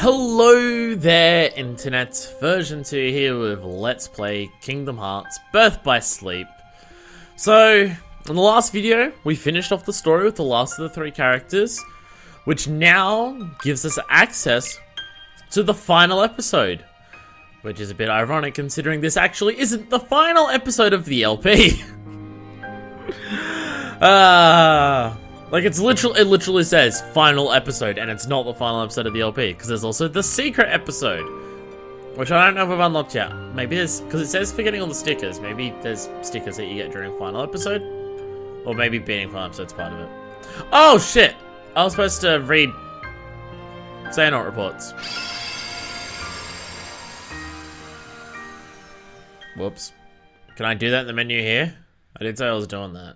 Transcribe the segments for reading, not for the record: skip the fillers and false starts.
Hello there, Internet. Version 2 here with Let's Play Kingdom Hearts Birth by Sleep. So, in the last video, we finished off the story with the last of the three characters, which now gives us access to the final episode. Which is a bit ironic considering this actually isn't the final episode of the LP. Like it literally says final episode, and it's not the final episode of the LP, because there's also the secret episode, which I don't know if I've unlocked yet. Maybe there's, because it says forgetting all the stickers, maybe there's stickers that you get during final episode, or maybe beating final episode's part of it. Oh shit! I was supposed to read Xehanort reports. Whoops. Can I do that in the menu here? I did say I was doing that.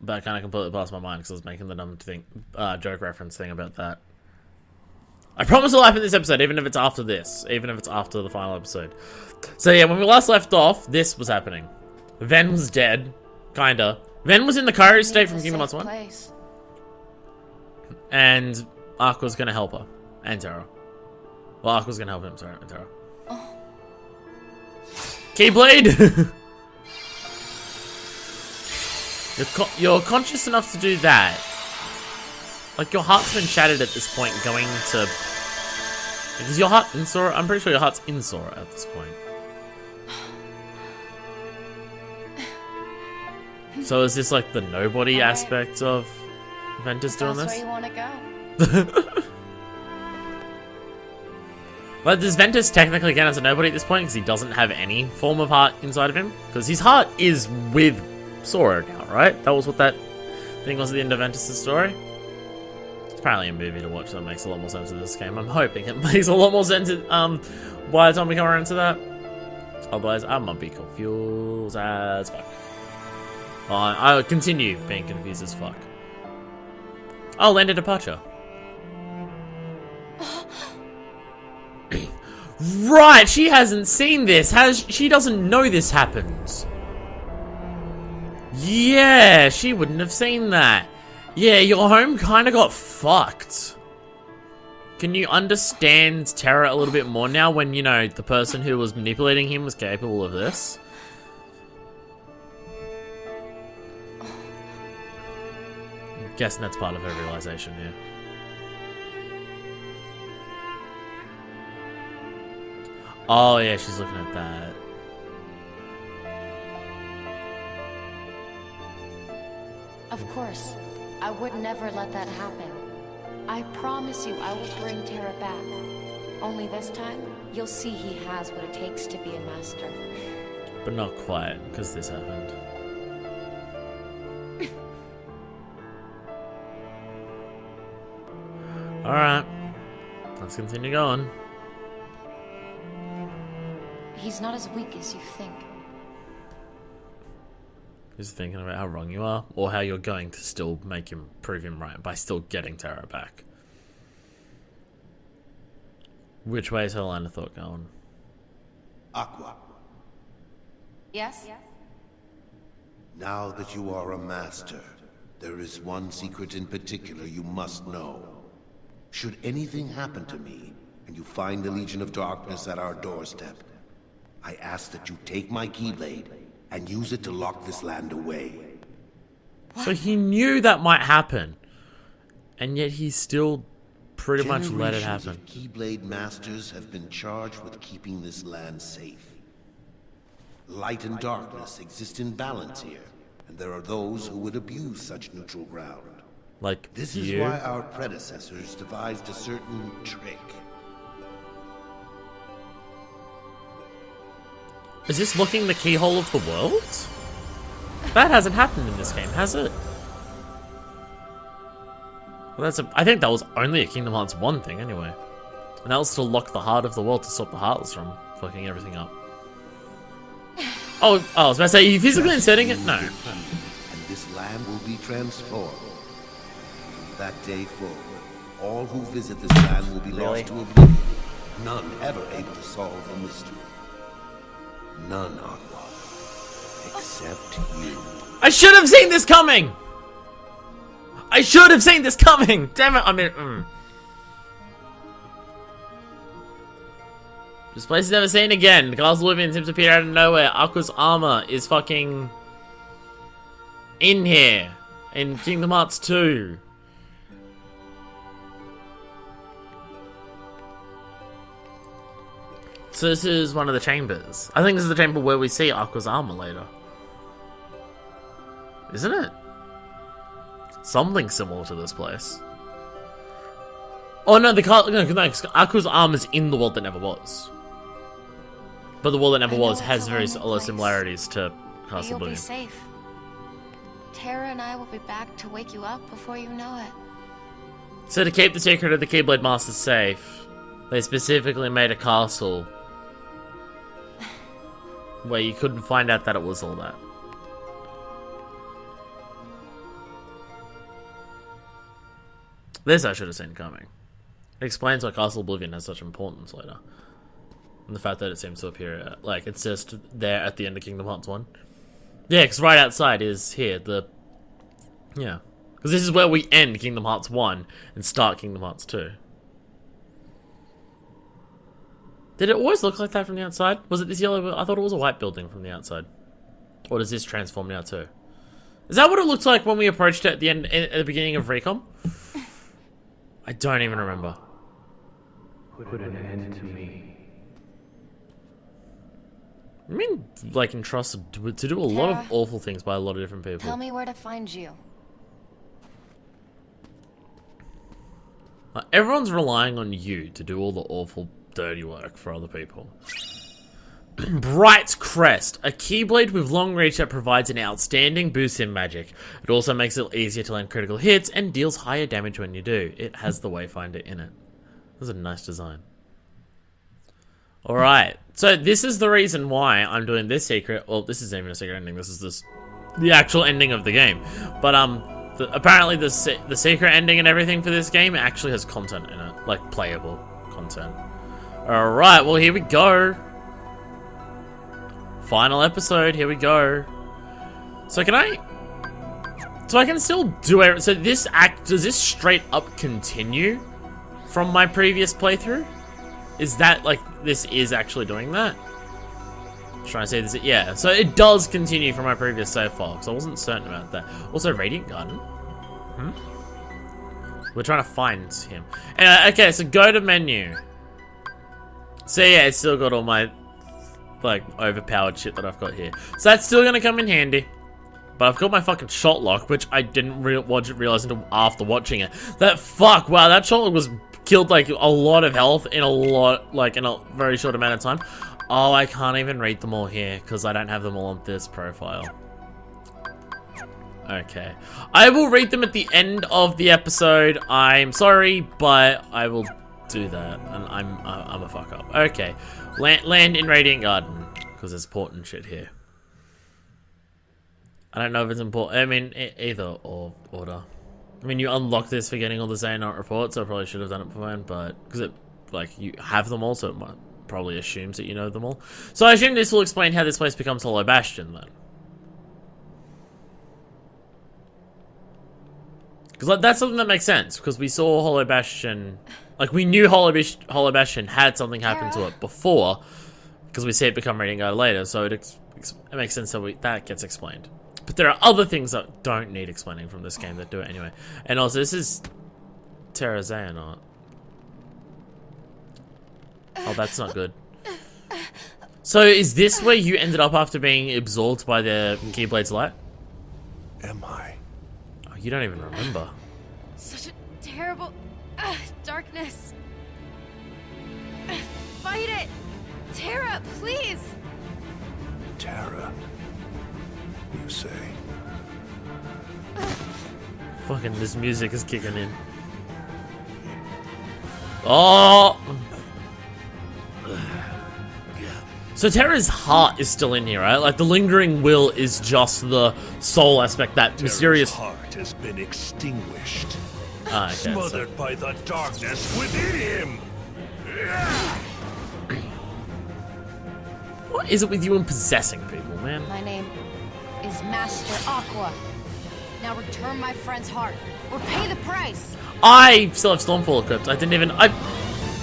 But I kind of completely passed my mind because I was making the dumb joke reference thing about that. I promise it'll happen in this episode, even if it's after this. Even if it's after the final episode. So yeah, when we last left off, this was happening. Ven was dead. Kinda. Ven was in the Kairi state from Kingdom Hearts 1. And Ark was gonna help her. And Terra. Well, Ark was gonna help him, sorry, and Terra. Oh. Keyblade! You're conscious enough to do that. Like, your heart's been shattered at this point going to... Because your heart in Sora... I'm pretty sure your heart's in Sora at this point. So is this like the nobody aspect of Ventus doing this? That's where you want to go. But does Ventus technically count as a nobody at this point because he doesn't have any form of heart inside of him? Because his heart is with Sora now, right? That was what that thing was at the end of Ventus' story. It's apparently a movie to watch that makes a lot more sense in this game. I'm hoping it makes a lot more sense by the time we come around to that. Otherwise, I might be confused as fuck. I'll continue being confused as fuck. Oh, land of departure. Right, she hasn't seen this. She doesn't know this happens. Yeah, she wouldn't have seen that. Yeah, your home kind of got fucked. Can you understand Terra a little bit more now when, you know, the person who was manipulating him was capable of this? I'm guessing that's part of her realization here. Oh yeah, she's looking at that. Of course, I would never let that happen. I promise you I will bring Terra back. Only this time, you'll see he has what it takes to be a master. But not quite, because this happened. Alright, let's continue going. He's not as weak as you think. He's thinking about how wrong you are, or how you're going to still make him prove him right by still getting Terra back. Which way is her line of thought going? Aqua. Yes? Now that you are a master, there is one secret in particular you must know. Should anything happen to me, and you find the Legion of Darkness at our doorstep, I ask that you take my Keyblade and use it to lock this land away. So he knew that might happen, and yet he still pretty much let it happen. Keyblade masters have been charged with keeping this land safe. Light and darkness exist in balance here, and there are those who would abuse such neutral ground. Like this you? Is why our predecessors devised a certain trick. Is this looking the keyhole of the world? That hasn't happened in this game, has it? Well, I think that was only a Kingdom Hearts 1 thing anyway. And that was to lock the heart of the world to stop the Heartless from fucking everything up. Oh, I was about to say, are you physically inserting it? No. And this land will be transformed. From that day forward, all who visit this land will be lost to oblivion. None ever able to solve the mystery. None, Aqua. Except you. I should have seen this coming! I should have seen this coming! Damn it, I mean... This place is never seen again. The Castle Oblivion seems to appear out of nowhere. Aqua's armor is fucking in here. In Kingdom Hearts 2. So this is one of the chambers. I think this is the chamber where we see Aqua's armor later. Isn't it? Something similar to this place. Oh no, Aqua's armor is in the world that never was. But the world that never was has very similarities to Castle You'll be Oblivion. safe. Terra and I will be back to wake you up before you know it. So to keep the secret of the Keyblade Masters safe, they specifically made a castle where you couldn't find out that it was all that. This I should have seen coming. It explains why Castle Oblivion has such importance later. And the fact that it seems to appear, like, it's just there at the end of Kingdom Hearts 1. Yeah, because right outside is here, yeah. Because this is where we end Kingdom Hearts 1 and start Kingdom Hearts 2. Did it always look like that from the outside? Was it this yellow? I thought it was a white building from the outside. Or does this transform now too? Is that what it looked like when we approached it at the end, at the beginning of Recom? I don't even remember. Put an end to me. I mean, like, entrusted to do a lot of awful things by a lot of different people. Tell me where to find you. Everyone's relying on you to do all the awful, dirty work for other people. Bright Crest, a Keyblade with long reach that provides an outstanding boost in magic. It also makes it easier to land critical hits and deals higher damage when you do. It has the Wayfinder in it. That's a nice design. Alright, so this is the reason why I'm doing this secret. Well, this isn't even a secret ending, this is the actual ending of the game. But apparently the secret ending and everything for this game actually has content in it, like playable content. Alright, well here we go. Final episode, here we go. So I can still do it. So does this straight up continue from my previous playthrough? Is that, like, this is actually doing that? I'm trying to say this, yeah. So it does continue from my previous save file, because I wasn't certain about that. Also, Radiant Garden. We're trying to find him. Okay, so go to menu. So yeah, it's still got all my, like, overpowered shit that I've got here. So that's still gonna come in handy. But I've got my fucking shot lock, which I didn't realize until after watching it. Wow, that shot lock was killed, like, a lot of health in a very short amount of time. Oh, I can't even read them all here, because I don't have them all on this profile. Okay. I will read them at the end of the episode. I'm sorry, but I will do that. And I'm a fuck up. Okay. Land in Radiant Garden, because there's important shit here. I don't know if it's important. I mean, either or order. I mean, you unlock this for getting all the Xehanort reports, so I probably should have done it beforehand, but because it, like, you have them all, so it might probably assumes that you know them all. So I assume this will explain how this place becomes Hollow Bastion, then. Because, like, that's something that makes sense, because we saw Hollow Bastion, like, we knew Hollow Bastion had something happen to it before, because we see it become Radiant Guard later, so it makes sense that that gets explained. But there are other things that don't need explaining from this game that do it anyway. And also, this is Terra Xehanort. Oh, that's not good. So, is this where you ended up after being absorbed by the Keyblade's light? Am I? Oh, you don't even remember. Such a terrible darkness. Fight it! Terra, please! Terra, you say? Fucking this music is kicking in. Oh! So Terra's heart is still in here, right? Like, the lingering will is just the soul aspect, that mysterious... Terra's heart has been extinguished. Ah, okay, Smothered by the darkness within him! What is it with you and possessing people, man? My name is Master Aqua. Now return my friend's heart, or pay the price. I still have Stormfall equipped. I didn't even...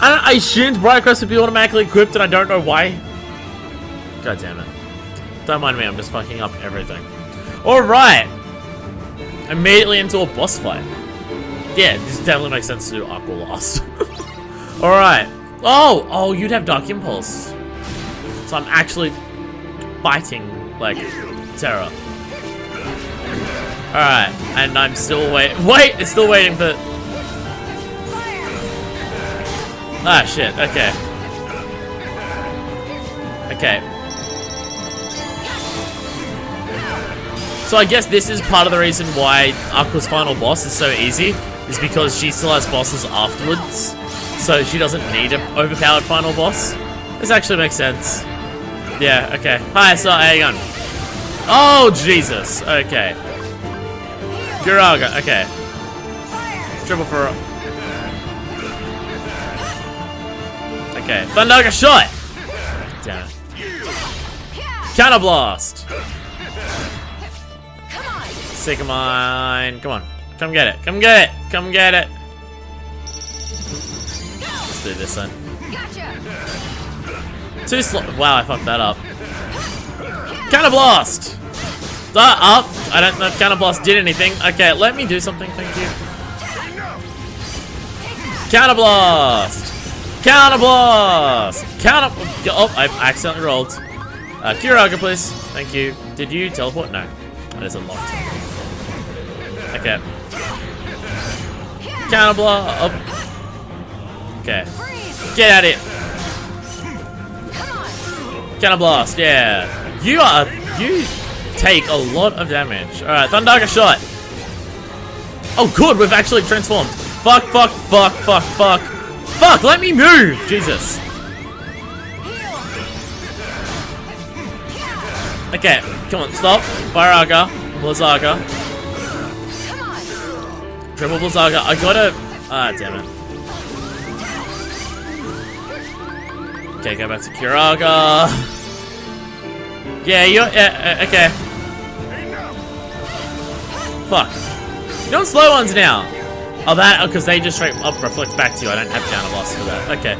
I assumed Bright Crest would be automatically equipped, and I don't know why. God damn it. Don't mind me, I'm just fucking up everything. Alright! Immediately into a boss fight. Yeah, this definitely makes sense to do Aqua last. Alright. Oh, you'd have Dark Impulse. So I'm actually fighting, like, Terra. Alright, and I'm still waiting. Wait, it's still waiting for. Ah, shit, okay. Okay. So I guess this is part of the reason why Aqua's final boss is so easy, is because she still has bosses afterwards. So she doesn't need an overpowered final boss. This actually makes sense. Yeah, okay. Hi, so how you going? Oh, Jesus. Okay. Kiraga, okay. Triple for... Okay, Thundaga shot! Damn it. Counter Blast! Seeker Mine. Come on. Come get it. Come get it. Come get it. Let's do this then. Too slow. Wow, I fucked that up. Counter Blast! Up! I don't know if Counter Blast did anything. Okay, let me do something, thank you. Counter Blast! Counter Blast! Counter... Oh, I accidentally rolled. Kiraga, please. Thank you. Did you teleport? No. That is unlocked. Okay. Counter Blast! Oh. Okay. Get out of here! Counter Blast, yeah. You take a lot of damage. Alright, Thundaga shot. Oh good, we've actually transformed. Fuck, fuck, fuck, fuck, fuck. Fuck, let me move! Jesus. Okay, come on, stop. Firaga, Blizzaga. Triple Blizzaga, I gotta... Ah, damn it. Okay, go back to Kiraga. Yeah, you're... okay. Fuck. You don't slow ones now. Oh, that... because they just straight up reflect back to you. I don't have counter blast for that. Okay.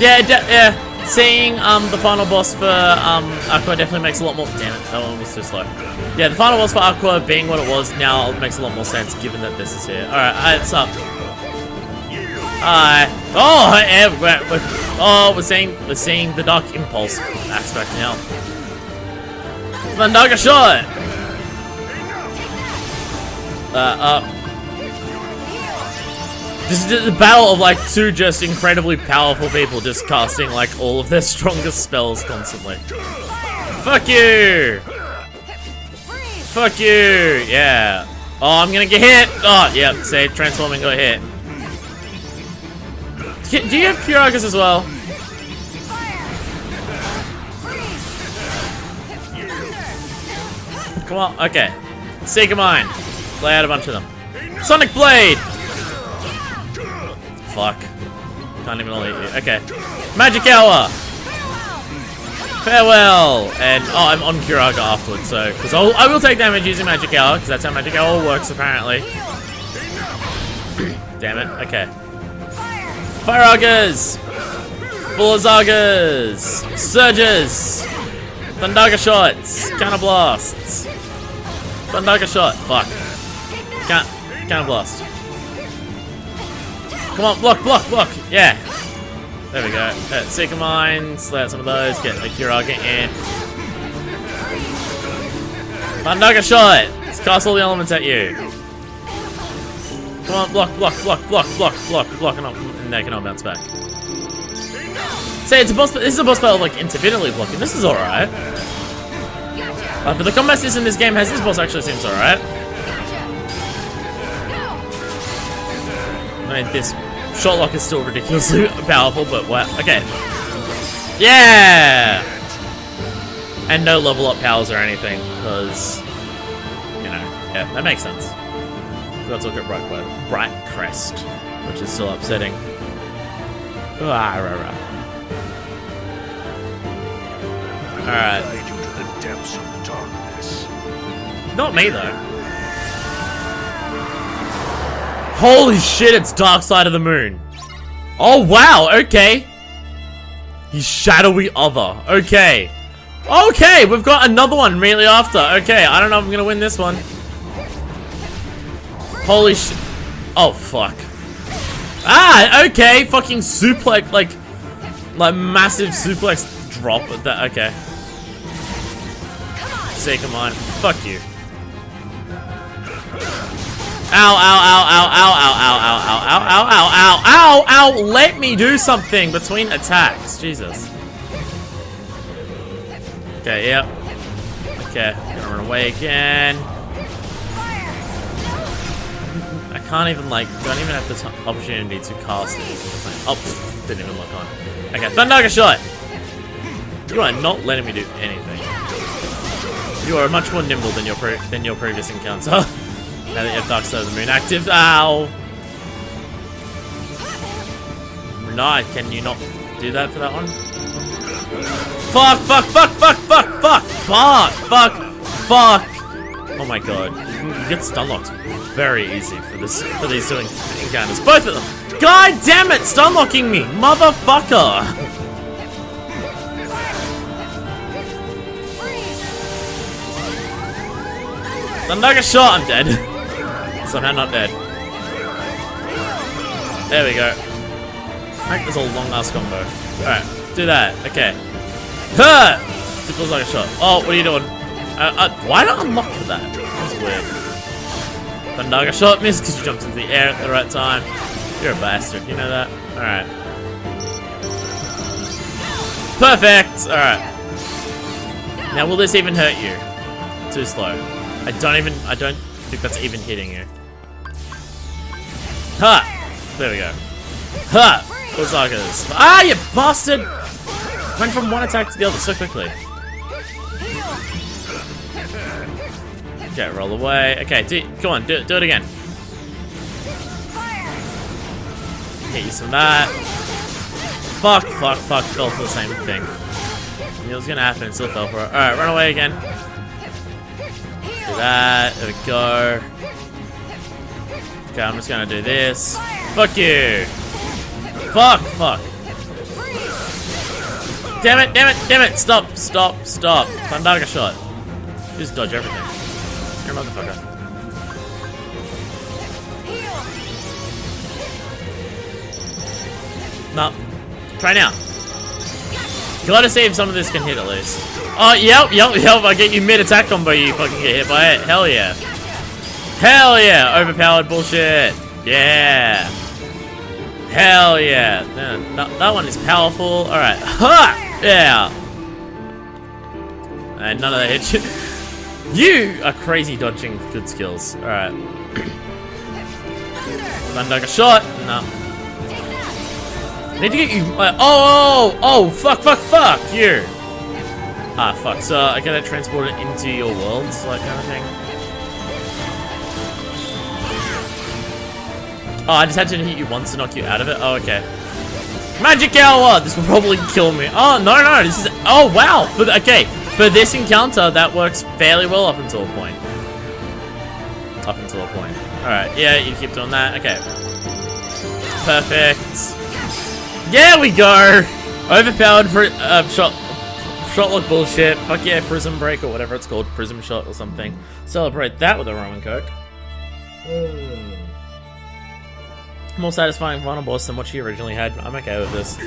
Yeah, yeah. Seeing the final boss for Aqua definitely makes a lot more... Damn it, that one was too slow. Yeah, the final boss for Aqua being what it was now makes a lot more sense given that this is here. Alright, what's up? Hi. Oh, we're seeing the Dark Impulse aspect now. Thundaga shot! This is just a battle of like two just incredibly powerful people just casting like all of their strongest spells constantly. Fuck you! Fuck you! Yeah. Oh, I'm gonna get hit! Oh, yeah, see, transforming got hit. Do you have Kiragas as well? Come on, okay. Seeker Mine. Lay out a bunch of them. Sonic Blade! Fuck. Can't even only... Okay. Magic Hour! Farewell! And, oh, I'm on Kiraga afterwards, so... Because I will take damage using Magic Hour, because that's how Magic Hour works, apparently. Damn it, okay. Firagas! Blizzagas! Surges! Thundaga shots! Counter blasts! Thundaga shot! Fuck. Counter blast. Come on, block, block, block! Yeah! There we go. Seeker Mines, lay out some of those, get the Kiraga in. Thundaga shot! Let's cast all the elements at you. Come on, block, block, block, block, block, block, block, and they cannot bounce back. See, it's a boss. This is a boss battle like intermittently blocking. This is alright. But the combat system this game has, this boss actually seems alright. I mean, this shot lock is still ridiculously powerful, but wow. Okay. Yeah! And no level up powers or anything, because, you know, yeah, that makes sense. Let's look at Bright Crest, which is still upsetting. Alright. Guide you to the depths of darkness. Not me, though. Holy shit, it's Dark Side of the Moon. Oh, wow, okay. He's shadowy other. Okay. Okay, we've got another one immediately after. Okay, I don't know if I'm gonna win this one. Holy shit. Oh, fuck. Ah, okay. Fucking suplex, like massive suplex drop at that. Okay. Say, come on. Fuck you. Ow, ow, ow, ow, ow, ow, ow, ow, ow, ow, ow, ow, ow, ow, let me do something between attacks. Jesus. Okay, yep. Okay, gonna run away again. I can't even, like, don't even have the opportunity to cast it. Oh, didn't even look on. Okay, Thundaga Shot! You are not letting me do anything. You are much more nimble than your previous encounter. Now that you have Dark Side of the Moon active. Ow! No, can you not do that for that one? Fuck, fuck, fuck, fuck, fuck, fuck, fuck, fuck, fuck! Oh my god. You get stun locked very easy for these two encounters. Both of them! God damn it! Stun locking me! Motherfucker! Thundaga Shot! I'm dead. Somehow not dead. There we go. I think there's a long ass combo. Alright, do that. Okay. Ha! It feels like a shot. Oh, what are you doing? Why not unlock for that? That's weird. Thundaga Shot missed because you jumped into the air at the right time. You're a bastard, you know that? Alright. Perfect! Alright. Now will this even hurt you? Too slow. I don't think that's even hitting you. Ha! There we go. Ha! Osakas. Ah, you bastard! Went from one attack to the other so quickly. Okay, roll away. Okay, come on, do it again. Get you some of that. Fuck, fuck, fuck. Fell for the same thing. I knew it was gonna happen and still fell for it. Alright, run away again. Do that. There we go. Okay, I'm just gonna do this. Fuck you! Fuck! Fuck! Damn it! Damn it! Damn it! Stop! Stop! Stop! Thundaga Shot. You just dodge everything. You're a motherfucker. No. Try now. Gotta see if some of this can hit at least. Oh, yep! I get you mid-attack combo, you fucking get hit by it. Hell yeah. Hell yeah! Overpowered bullshit. Yeah. Hell yeah. That one is powerful. Alright. Ha! Yeah. And none of that hits you. You are crazy dodging good skills. Alright. Thundaga Shot. No. Need to get you. Oh, fuck, you. Ah, fuck. So I gotta transport it into your world, so that kind of thing. Oh, I just had to hit you once to knock you out of it. Oh, okay. Magic Hour! This will probably kill me. Oh, no, this is... Oh, wow! Okay, for this encounter, that works fairly well up until a point. Alright, yeah, you keep doing that. Okay. Perfect. There we go! Overpowered for shot lock bullshit. Fuck yeah, Prism Break or whatever it's called. Prism Shot or something. Celebrate that with a Roman Coke. More satisfying final boss than what she originally had. I'm okay with this.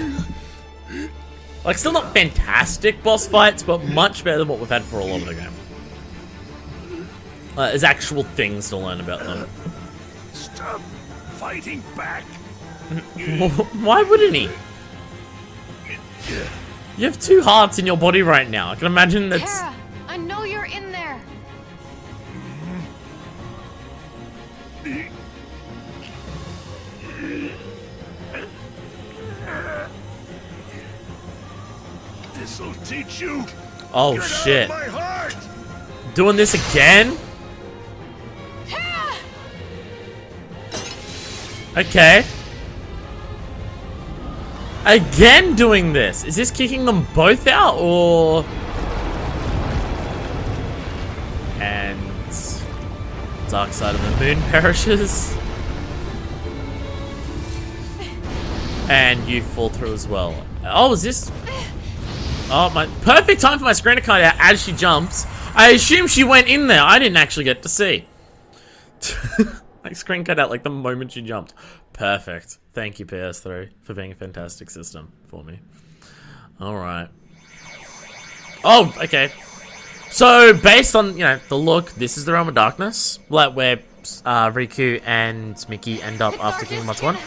Like, still not fantastic boss fights, but much better than what we've had for a lot of the game. There's actual things to learn about them. Stop fighting back. Why wouldn't he? You have 2 hearts in your body right now. I can imagine that's... Terra, I know you're in there. This'll teach you. Oh, Get shit. out of my heart. Doing this again? Terra! Okay. Again doing this. Is this kicking them both out, or... And... Dark Side of the Moon perishes. And you fall through as well. Oh, is this... Oh, my... Perfect time for my screen to cut out as she jumps. I assume she went in there. I didn't actually get to see. My screen cut out like the moment she jumped. Perfect. Thank you, PS3, for being a fantastic system for me. Alright. Oh, okay. So, based on, you know, the look, this is the Realm of Darkness. Like, where Riku and Mickey end up after Kingdom Hearts 1.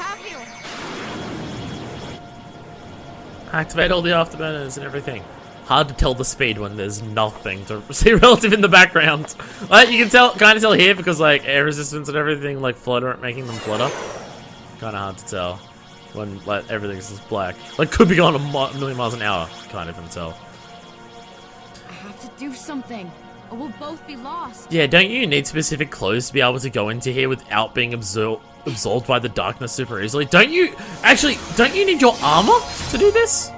Activate all the afterburners and everything. Hard to tell the speed when there's nothing to see relative in the background. Like, you can tell, kind of tell here because, like, air resistance and everything, like, flutter, making them flutter. Kind of hard to tell when, like, everything's just black. Like, could be going a million miles an hour. Can't even tell. I have to do something, or we'll both be lost. Yeah, don't you need specific clothes to be able to go into here without being absorbed by the darkness super easily? Don't you need your armor to do this?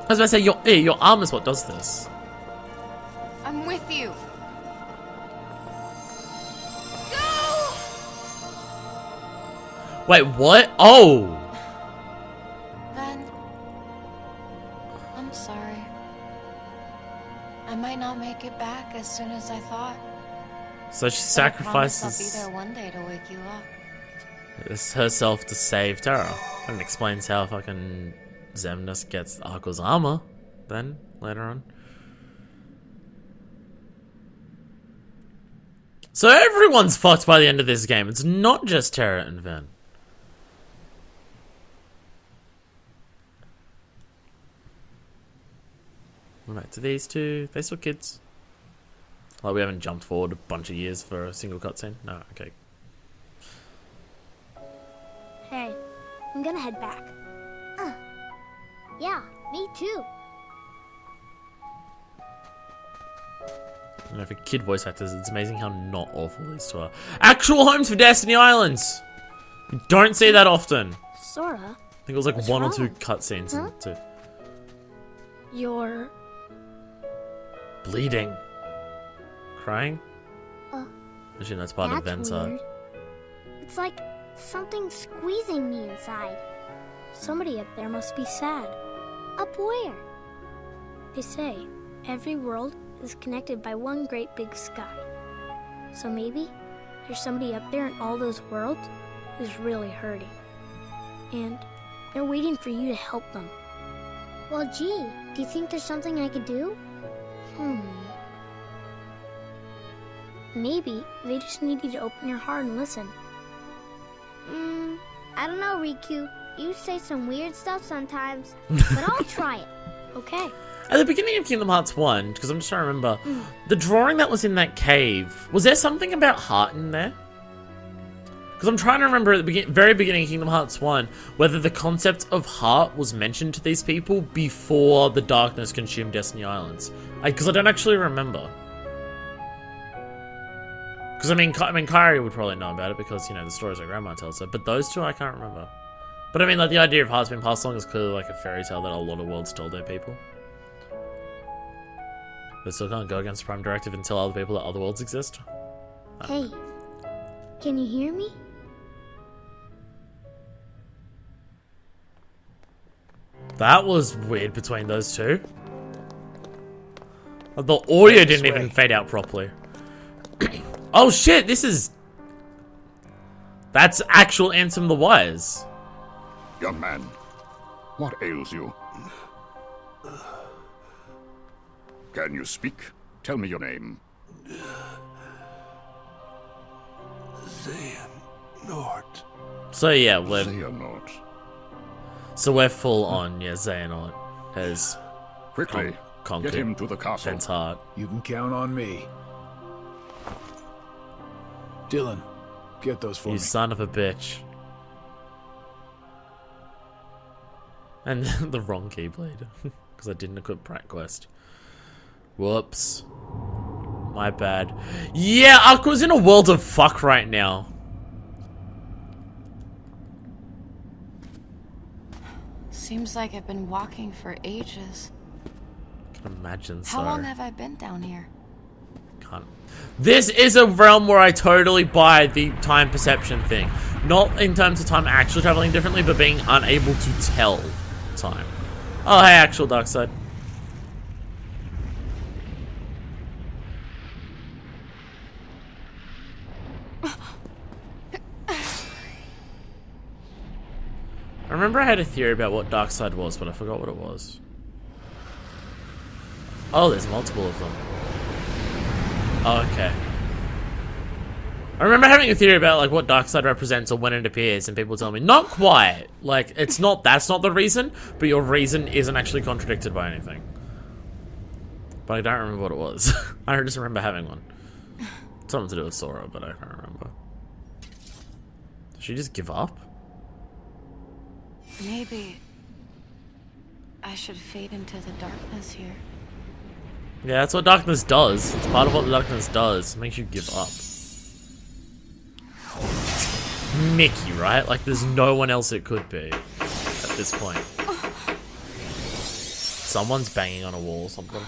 I was about to say, your armor's what does this. I'm with you. Wait, what? Oh! Ven, I'm sorry. I might not make it back as soon as I thought. So she But I promise sacrifices I'll be there one day to wake you up. herself to save Terra. And explains how fucking Xemnas gets Aqua's armor then, later on. So everyone's fucked by the end of this game. It's not just Terra and Ven. Back to these two. They still kids. Like, we haven't jumped forward a bunch of years for a single cutscene. No, okay. Hey, I'm gonna head back. Yeah, me too. You know, for kid voice actors, it's amazing how not awful these two are. Actual homes for Destiny Islands! You don't see that often. Sora, I think it was like What's one or two wrong? cutscenes Huh? into you're... bleeding. Crying? Uh, Actually, that's part of Ven's art. weird. It's like something squeezing me inside. Somebody up there must be sad. Up where? They say every world is connected by one great big sky. So maybe there's somebody up there in all those worlds who's really hurting. And they're waiting for you to help them. Well, gee, do you think there's something I could do? Maybe they just need you to open your heart and listen. I don't know, Riku. You say some weird stuff sometimes, but I'll try it. Okay. At the beginning of Kingdom Hearts 1, because I'm just trying to remember, the drawing that was in that cave, was there something about heart in there? Because I'm trying to remember at the very beginning of Kingdom Hearts 1, whether the concept of heart was mentioned to these people before the darkness consumed Destiny Islands. Because I don't actually remember. Because I mean, Kairi would probably know about it because, you know, the stories her grandma tells her. But those two, I can't remember. But I mean, like, the idea of hearts being passed along is clearly like a fairy tale that a lot of worlds told their people. They still can't go against Prime Directive and tell other people that other worlds exist. Hey, can you hear me? That was weird between those two. The audio didn't even fade out properly. Oh shit, this is... That's actual Ansem the Wise. Young man, what ails you? Can you speak? Tell me your name. Xehanort. So yeah, Xehanort. we're full on, yeah, Xehanort has Quickly, conquered get him to the castle. Ven's heart. You can count on me. Dylan, get those for You me. son of a bitch. And the wrong Keyblade. Because I didn't equip Prat Quest. Whoops. My bad. Yeah, Aqua's in a world of fuck right now. Seems like I've been walking for ages. I can imagine so. How long have I been down here? Can't. This is a realm where I totally buy the time perception thing. Not in terms of time actually traveling differently, but being unable to tell time. Oh, hey, actual Darkseid. I remember I had a theory about what Darkseid was, but I forgot what it was. Oh, there's multiple of them. Oh, okay. I remember having a theory about like what Darkseid represents or when it appears, and people tell me not quite. Like it's not. That's not the reason, but your reason isn't actually contradicted by anything. But I don't remember what it was. I just remember having one. Something to do with Sora, but I can't remember. Did she just give up? Maybe I should fade into the darkness here. Yeah, that's what darkness does. It's part of what the darkness does. It makes you give up. Mickey, right? Like, there's no one else it could be at this point. Someone's banging on a wall or something.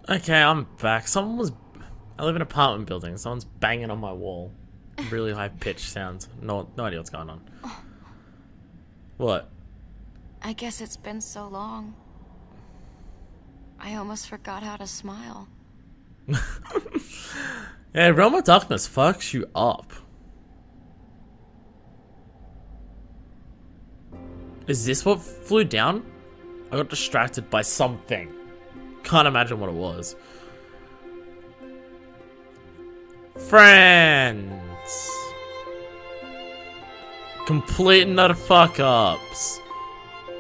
Okay, I'm back. I live in an apartment building. Someone's banging on my wall. Really high pitched sounds. No idea what's going on. What? I guess it's been so long. I almost forgot how to smile. Yeah, Realm of Darkness fucks you up. Is this what flew down? I got distracted by something. Can't imagine what it was. Friends. Complete and utter fuck ups.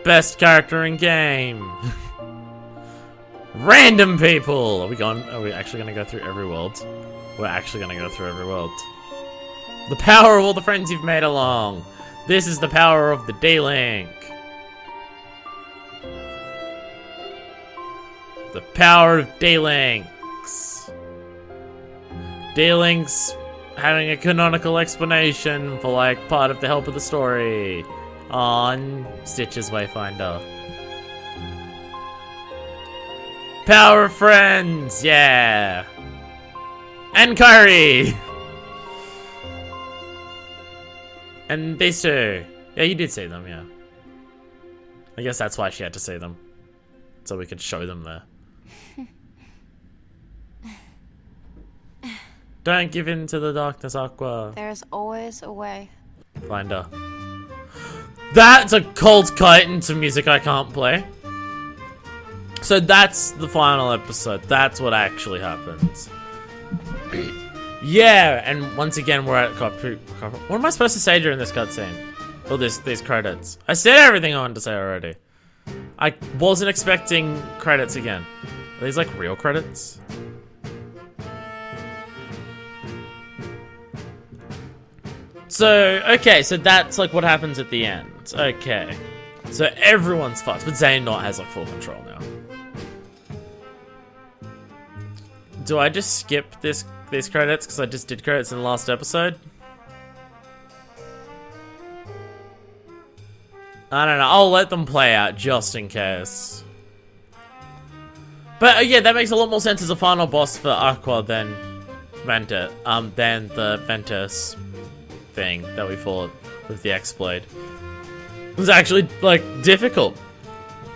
Best character in game. Random people. Are we actually gonna go through every world? We're actually gonna go through every world. The power of all the friends you've made along. This is the power of the D-Link. The power of D-Links. D-Links having a canonical explanation for like part of the help of the story on Stitch's Wayfinder. Power of friends, yeah. And Kyrie. And these two. Yeah, you did see them, yeah. I guess that's why she had to see them. So we could show them there. Don't give in to the darkness, Aqua. There's always a way. Finder. That's a cold cut into music I can't play. So that's the final episode. That's what actually happens. Yeah, and once again we're at what am I supposed to say during this cutscene? Or these credits? I said everything I wanted to say already. I wasn't expecting credits again. Are these like real credits? So, okay, so that's like what happens at the end. Okay. So everyone's fucked, but Xehanort has like full control now. Do I just skip these credits because I just did credits in the last episode? I don't know. I'll let them play out just in case. But yeah, that makes a lot more sense as a final boss for Aqua than the Ventus thing that we fought with the X-Blade. It was actually, like, difficult.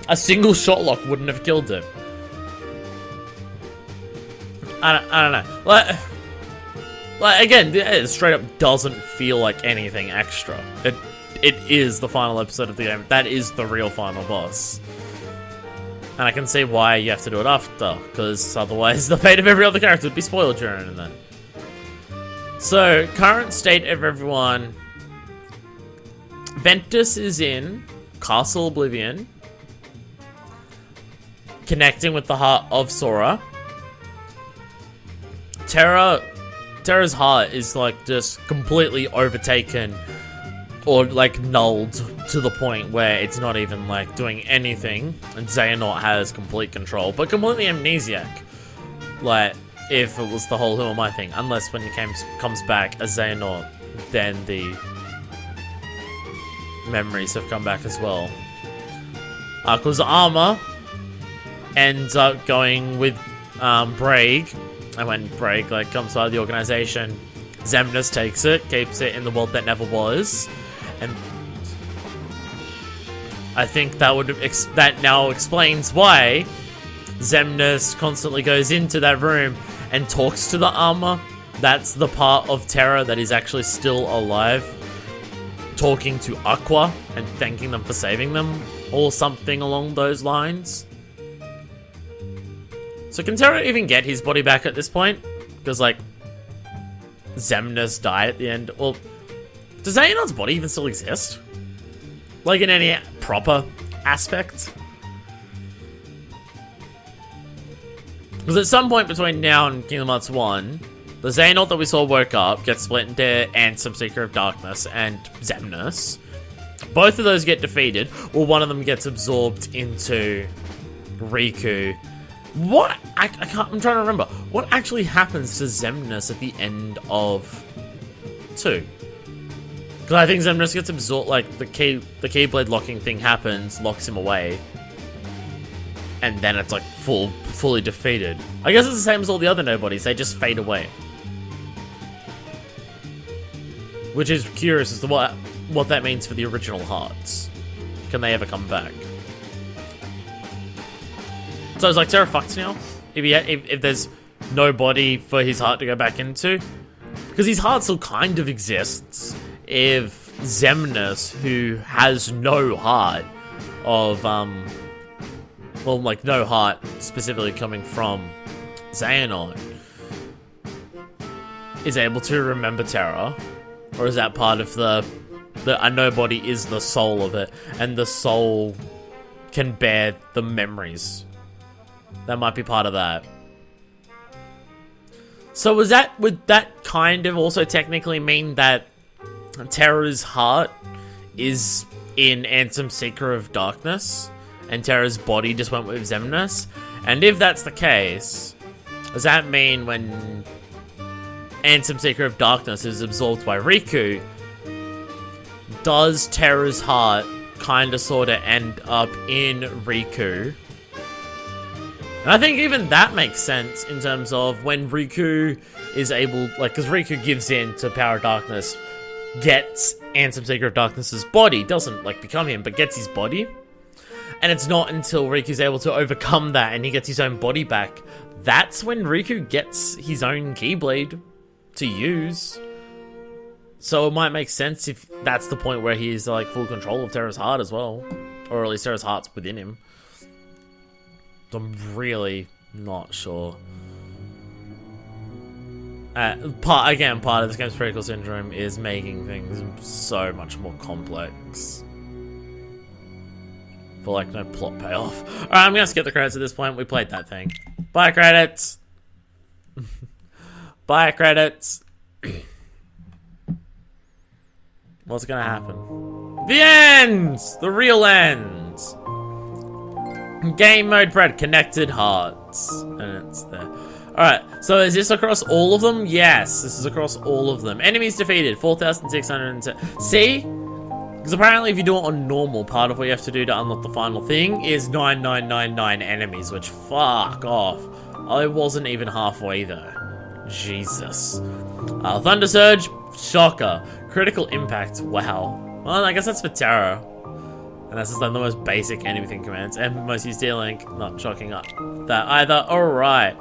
A single shot lock wouldn't have killed him. I don't know. Like again, it straight up doesn't feel like anything extra. It is the final episode of the game. That is the real final boss. And I can see why you have to do it after, because otherwise the fate of every other character would be spoiled during that. So, current state of everyone. Ventus is in Castle Oblivion, connecting with the heart of Sora. Terra's heart is like just completely overtaken or like nulled to the point where it's not even like doing anything, and Xehanort has complete control, but completely amnesiac. Like, if it was the whole Who Am I thing, unless when he comes back as Xehanort, then the memories have come back as well. Because Armor ends up going with Braig, and when Braig like comes out of the organization, Xemnas takes it, keeps it in the world that never was, and I think that now explains why Xemnas constantly goes into that room and talks to the Armor. That's the part of Terra that is actually still alive, talking to Aqua and thanking them for saving them, or something along those lines. So can Terra even get his body back at this point? Because, like, Xemnas died at the end. Well, does Xehanort's body even still exist? Like, in any proper aspect? Because at some point between now and Kingdom Hearts 1, the Xehanort that we saw woke up, gets split into Ansem, Seeker of Darkness, and Xemnas. Both of those get defeated, or one of them gets absorbed into Riku. What? I'm trying to remember. What actually happens to Xemnas at the end of 2? Because I think Xemnas gets absorbed, like, the Keyblade locking thing happens, locks him away. And then it's, like, fully defeated. I guess it's the same as all the other nobodies, they just fade away. Which is curious as to what that means for the original hearts. Can they ever come back? So it's like Terra fucked now? If there's no body for his heart to go back into? Because his heart still kind of exists. If Xemnas, who has no heart of, well, like, no heart specifically coming from Xehanort, is able to remember Terra, or is that part of the a nobody is the soul of it, and the soul can bear the memories? That might be part of that. So would that kind of also technically mean that Terra's heart is in Ansem, Seeker of Darkness, and Terra's body just went with Xemnas? And if that's the case, does that mean when Ansem, Seeker of Darkness is absorbed by Riku, does Terra's heart kinda sorta end up in Riku? And I think even that makes sense in terms of when Riku is able, like, because Riku gives in to Power of Darkness, gets Ansem, Seeker of Darkness's body, doesn't, like, become him, but gets his body. And it's not until Riku's able to overcome that and he gets his own body back, that's when Riku gets his own Keyblade to use. So it might make sense if that's the point where he's, like, full control of Terra's heart as well. Or at least Terra's heart's within him. I'm really not sure. Part of this game's Predicle Syndrome is making things so much more complex. For, like, no plot payoff. Alright, I'm gonna skip the credits at this point. We played that thing. Bye, credits! Bye, credits! What's gonna happen? The end! The real end! Game mode Fred, connected hearts. And it's there. Alright, so is this across all of them? Yes, this is across all of them. Enemies defeated, 4,610. See? Because apparently if you do it on normal, part of what you have to do to unlock the final thing is 9999 enemies, which fuck off. I wasn't even halfway though. Jesus. Thunder Surge, Shocker. Critical impact. Wow. Well, I guess that's for Terra. And that's just like the most basic anything commands. And most used D-Link. Not shocking that either. Alright.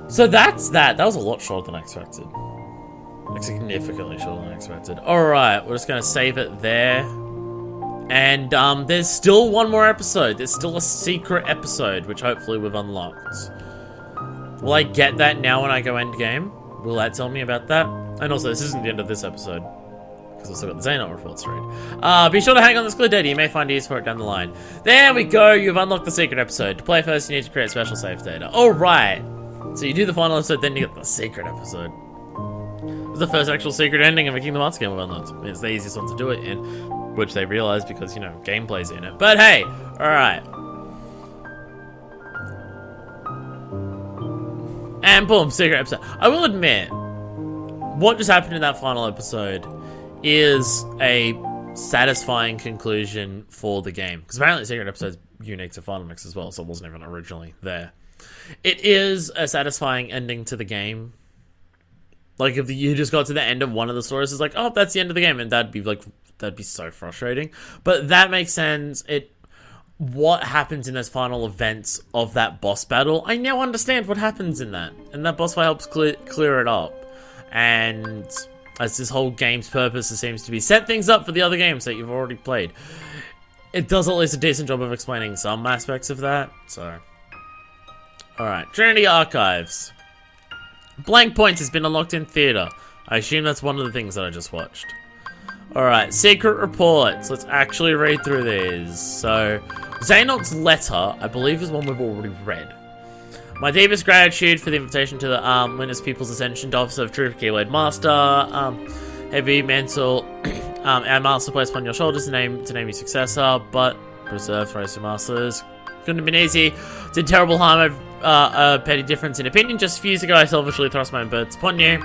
So that's that. That was a lot shorter than I expected. Like significantly shorter than I expected. Alright, we're just gonna save it there. And there's still one more episode. There's still a secret episode, which hopefully we've unlocked. Will I get that now when I go end game? Will that tell me about that? And also, this isn't the end of this episode, because I've still got the Xehanort reports to read. Be sure to hang on this clear data. You may find use for it down the line. There we go. You've unlocked the secret episode. To play first, you need to create special save data. Alright. So you do the final episode, then you get the secret episode. It's the first actual secret ending of a Kingdom Hearts game we've unlocked. It's the easiest one to do it in, which they realize because, you know, gameplay's in it. But hey, alright. And boom, secret episode. I will admit, what just happened in that final episode is a satisfying conclusion for the game. Because apparently the secret episode is unique to Final Mix as well, so it wasn't even originally there. It is a satisfying ending to the game. Like, if you just got to the end of one of the stories, it's like, oh, that's the end of the game, and that'd be so frustrating. But that makes sense. What happens in those final events of that boss battle, I now understand what happens in that. And that boss fight helps clear it up. And as this whole game's purpose seems to be set things up for the other games that you've already played. It does at least a decent job of explaining some aspects of that, so. Alright, Trinity Archives. Blank Points has been unlocked in theater. I assume that's one of the things that I just watched. Alright, secret reports. Let's actually read through these. So, Xehanort's letter, I believe, is one we've already read. My deepest gratitude for the invitation to the Linus People's Ascension to Office of True Keyblade Master. Heavy mental, our master placed upon your shoulders to name your successor, but preserved for your masters. Couldn't have been easy. Did terrible harm over a petty difference in opinion. Just a few years ago, I selfishly thrust my own burdens upon you.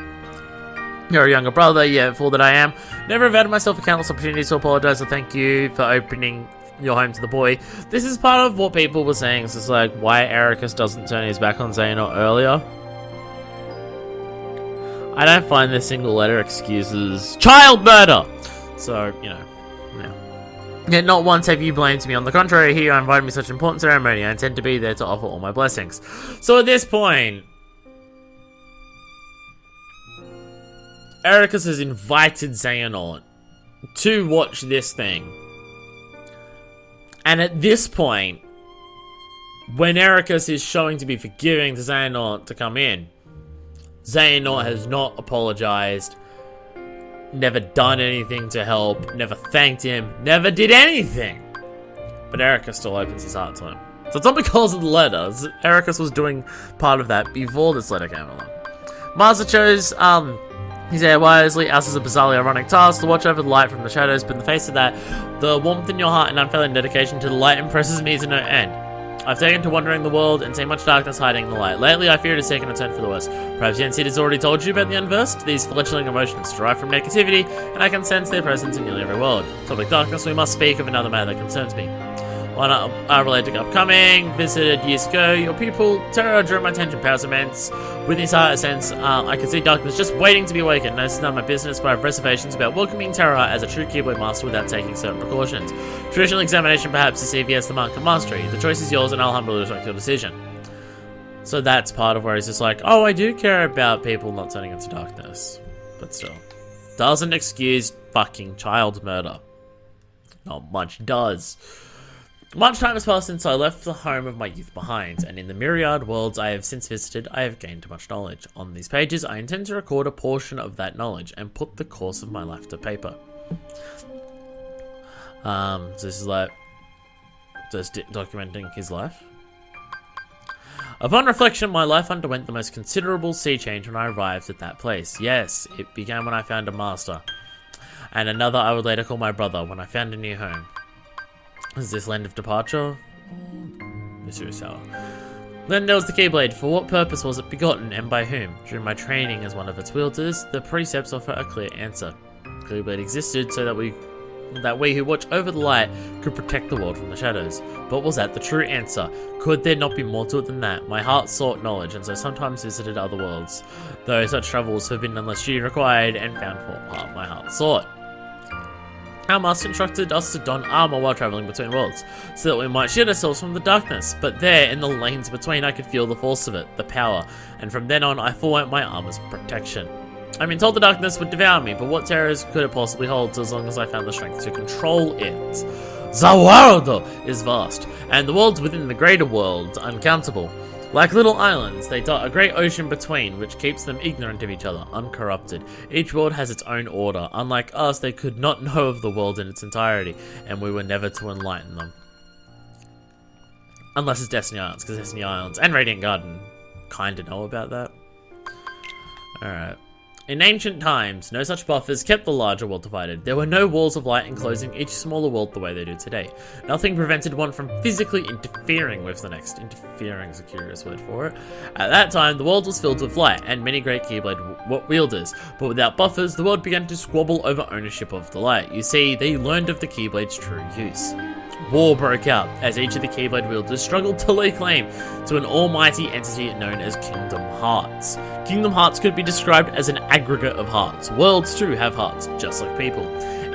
You're a younger brother, yeah, fool that I am. Never avaited myself of countless opportunities to apologize or thank you for opening your home to the boy. This is part of what people were saying. It's just like, why Ericus doesn't turn his back on Xehanort earlier. I don't find this single letter excuses child murder. So, you know, yeah. Yet not once have you blamed me. On the contrary, here you invited me to such an important ceremony. I intend to be there to offer all my blessings. So at this point, Ericus has invited Xehanort to watch this thing. And at this point, when Ericus is showing to be forgiving to Xehanort to come in, Xehanort has not apologized, never done anything to help, never thanked him, never did anything. But Ericus still opens his heart to him. So it's not because of the letter. Ericus was doing part of that before this letter came along. Master chose, he's there wisely, as is a bizarrely ironic task, to watch over the light from the shadows, but in the face of that, the warmth in your heart and unfailing dedication to the light impresses me to no end. I've taken to wandering the world and seen much darkness hiding in the light. Lately, I fear it has taken a turn for the worse. Perhaps Yensid has already told you about the unversed. These fledgling emotions derive from negativity, and I can sense their presence in nearly every world. Topic darkness, we must speak of another matter that concerns me. One related to upcoming, visited years ago, your pupil, Terra, drew my attention, powers immense. With his heart a sense, I can see darkness just waiting to be awakened. No, this is not my business, but I have reservations about welcoming Terra as a true Keyblade Master without taking certain precautions. Traditional examination perhaps to see if he has the mark of mastery. The choice is yours, and I'll humbly respect your decision. So that's part of where he's just like, oh, I do care about people not turning into darkness. But still. Doesn't excuse fucking child murder. Not much does. Much time has passed since I left the home of my youth behind, and in the myriad worlds I have since visited, I have gained much knowledge. On these pages, I intend to record a portion of that knowledge and put the course of my life to paper. So this is like just documenting his life. Upon reflection, my life underwent the most considerable sea change when I arrived at that place. Yes, it began when I found a master, and another I would later call my brother when I found a new home. Is this land of departure? Mystery Sour. Then there was the Keyblade. For what purpose was it begotten, and by whom? During my training as one of its wielders, the precepts offer a clear answer. Keyblade existed so that we that we who watch over the light could protect the world from the shadows. But was that the true answer? Could there not be more to it than that? My heart sought knowledge, and so sometimes visited other worlds, though such travel was forbidden unless she required, and found what part my heart sought. Our master instructed us to don armor while traveling between worlds, so that we might shield ourselves from the darkness. But there, in the lanes between, I could feel the force of it, the power, and from then on I forewent my armor's protection. I've been told the darkness would devour me, but what terrors could it possibly hold as long as I found the strength to control it? The world is vast, and the worlds within the greater world uncountable. Like little islands, they dot a great ocean between, which keeps them ignorant of each other, uncorrupted. Each world has its own order. Unlike us, they could not know of the world in its entirety, and we were never to enlighten them. Unless it's Destiny Islands, because Destiny Islands and Radiant Garden kinda know about that. Alright. In ancient times, no such buffers kept the larger world divided. There were no walls of light enclosing each smaller world the way they do today. Nothing prevented one from physically interfering with the next. Interfering is a curious word for it. At that time, the world was filled with light and many great Keyblade wielders, but without buffers, the world began to squabble over ownership of the light. You see, they learned of the Keyblade's true use. War broke out as each of the Keyblade wielders struggled to lay claim to an almighty entity known as Kingdom Hearts. Kingdom Hearts could be described as an aggregate of hearts. Worlds too have hearts, just like people.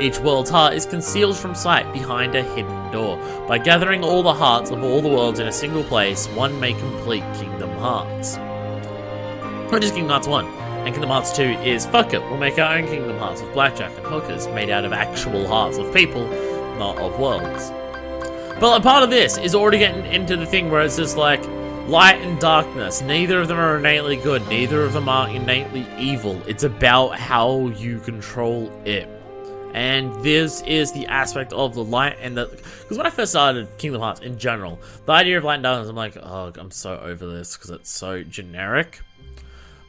Each world's heart is concealed from sight behind a hidden door. By gathering all the hearts of all the worlds in a single place, one may complete Kingdom Hearts. Which is Kingdom Hearts 1. And Kingdom Hearts 2 is, fuck it, we'll make our own Kingdom Hearts with blackjack and hookers made out of actual hearts of people, not of worlds. But a part of this is already getting into the thing where it's just like, light and darkness, neither of them are innately good, neither of them are innately evil. It's about how you control it. And this is the aspect of the light and the... Because when I first started Kingdom Hearts in general, the idea of light and darkness, I'm like, oh, I'm so over this because it's so generic.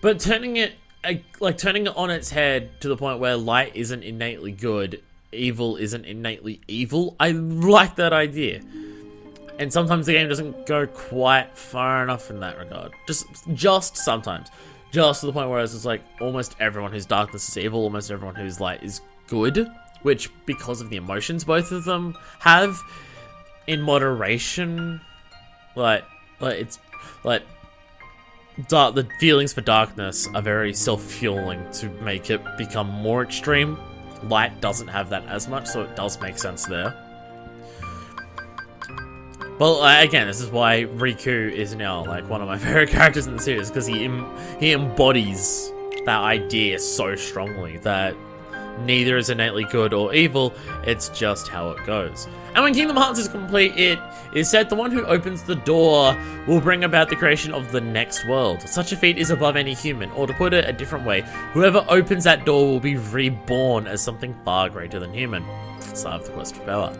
But turning it on its head to the point where light isn't innately good, evil isn't innately evil, I like that idea. And sometimes the game doesn't go quite far enough in that regard. Just sometimes. Just to the point where it's just like, almost everyone whose darkness is evil, almost everyone whose light is good. Which, because of the emotions both of them have, in moderation, the feelings for darkness are very self-fueling to make it become more extreme. Light doesn't have that as much, so it does make sense there. Well, again, this is why Riku is now like one of my favorite characters in the series, because he embodies that idea so strongly that neither is innately good or evil, it's just how it goes. And when Kingdom Hearts is complete, it is said the one who opens the door will bring about the creation of the next world. Such a feat is above any human, or to put it a different way, whoever opens that door will be reborn as something far greater than human. Start of the quest for power.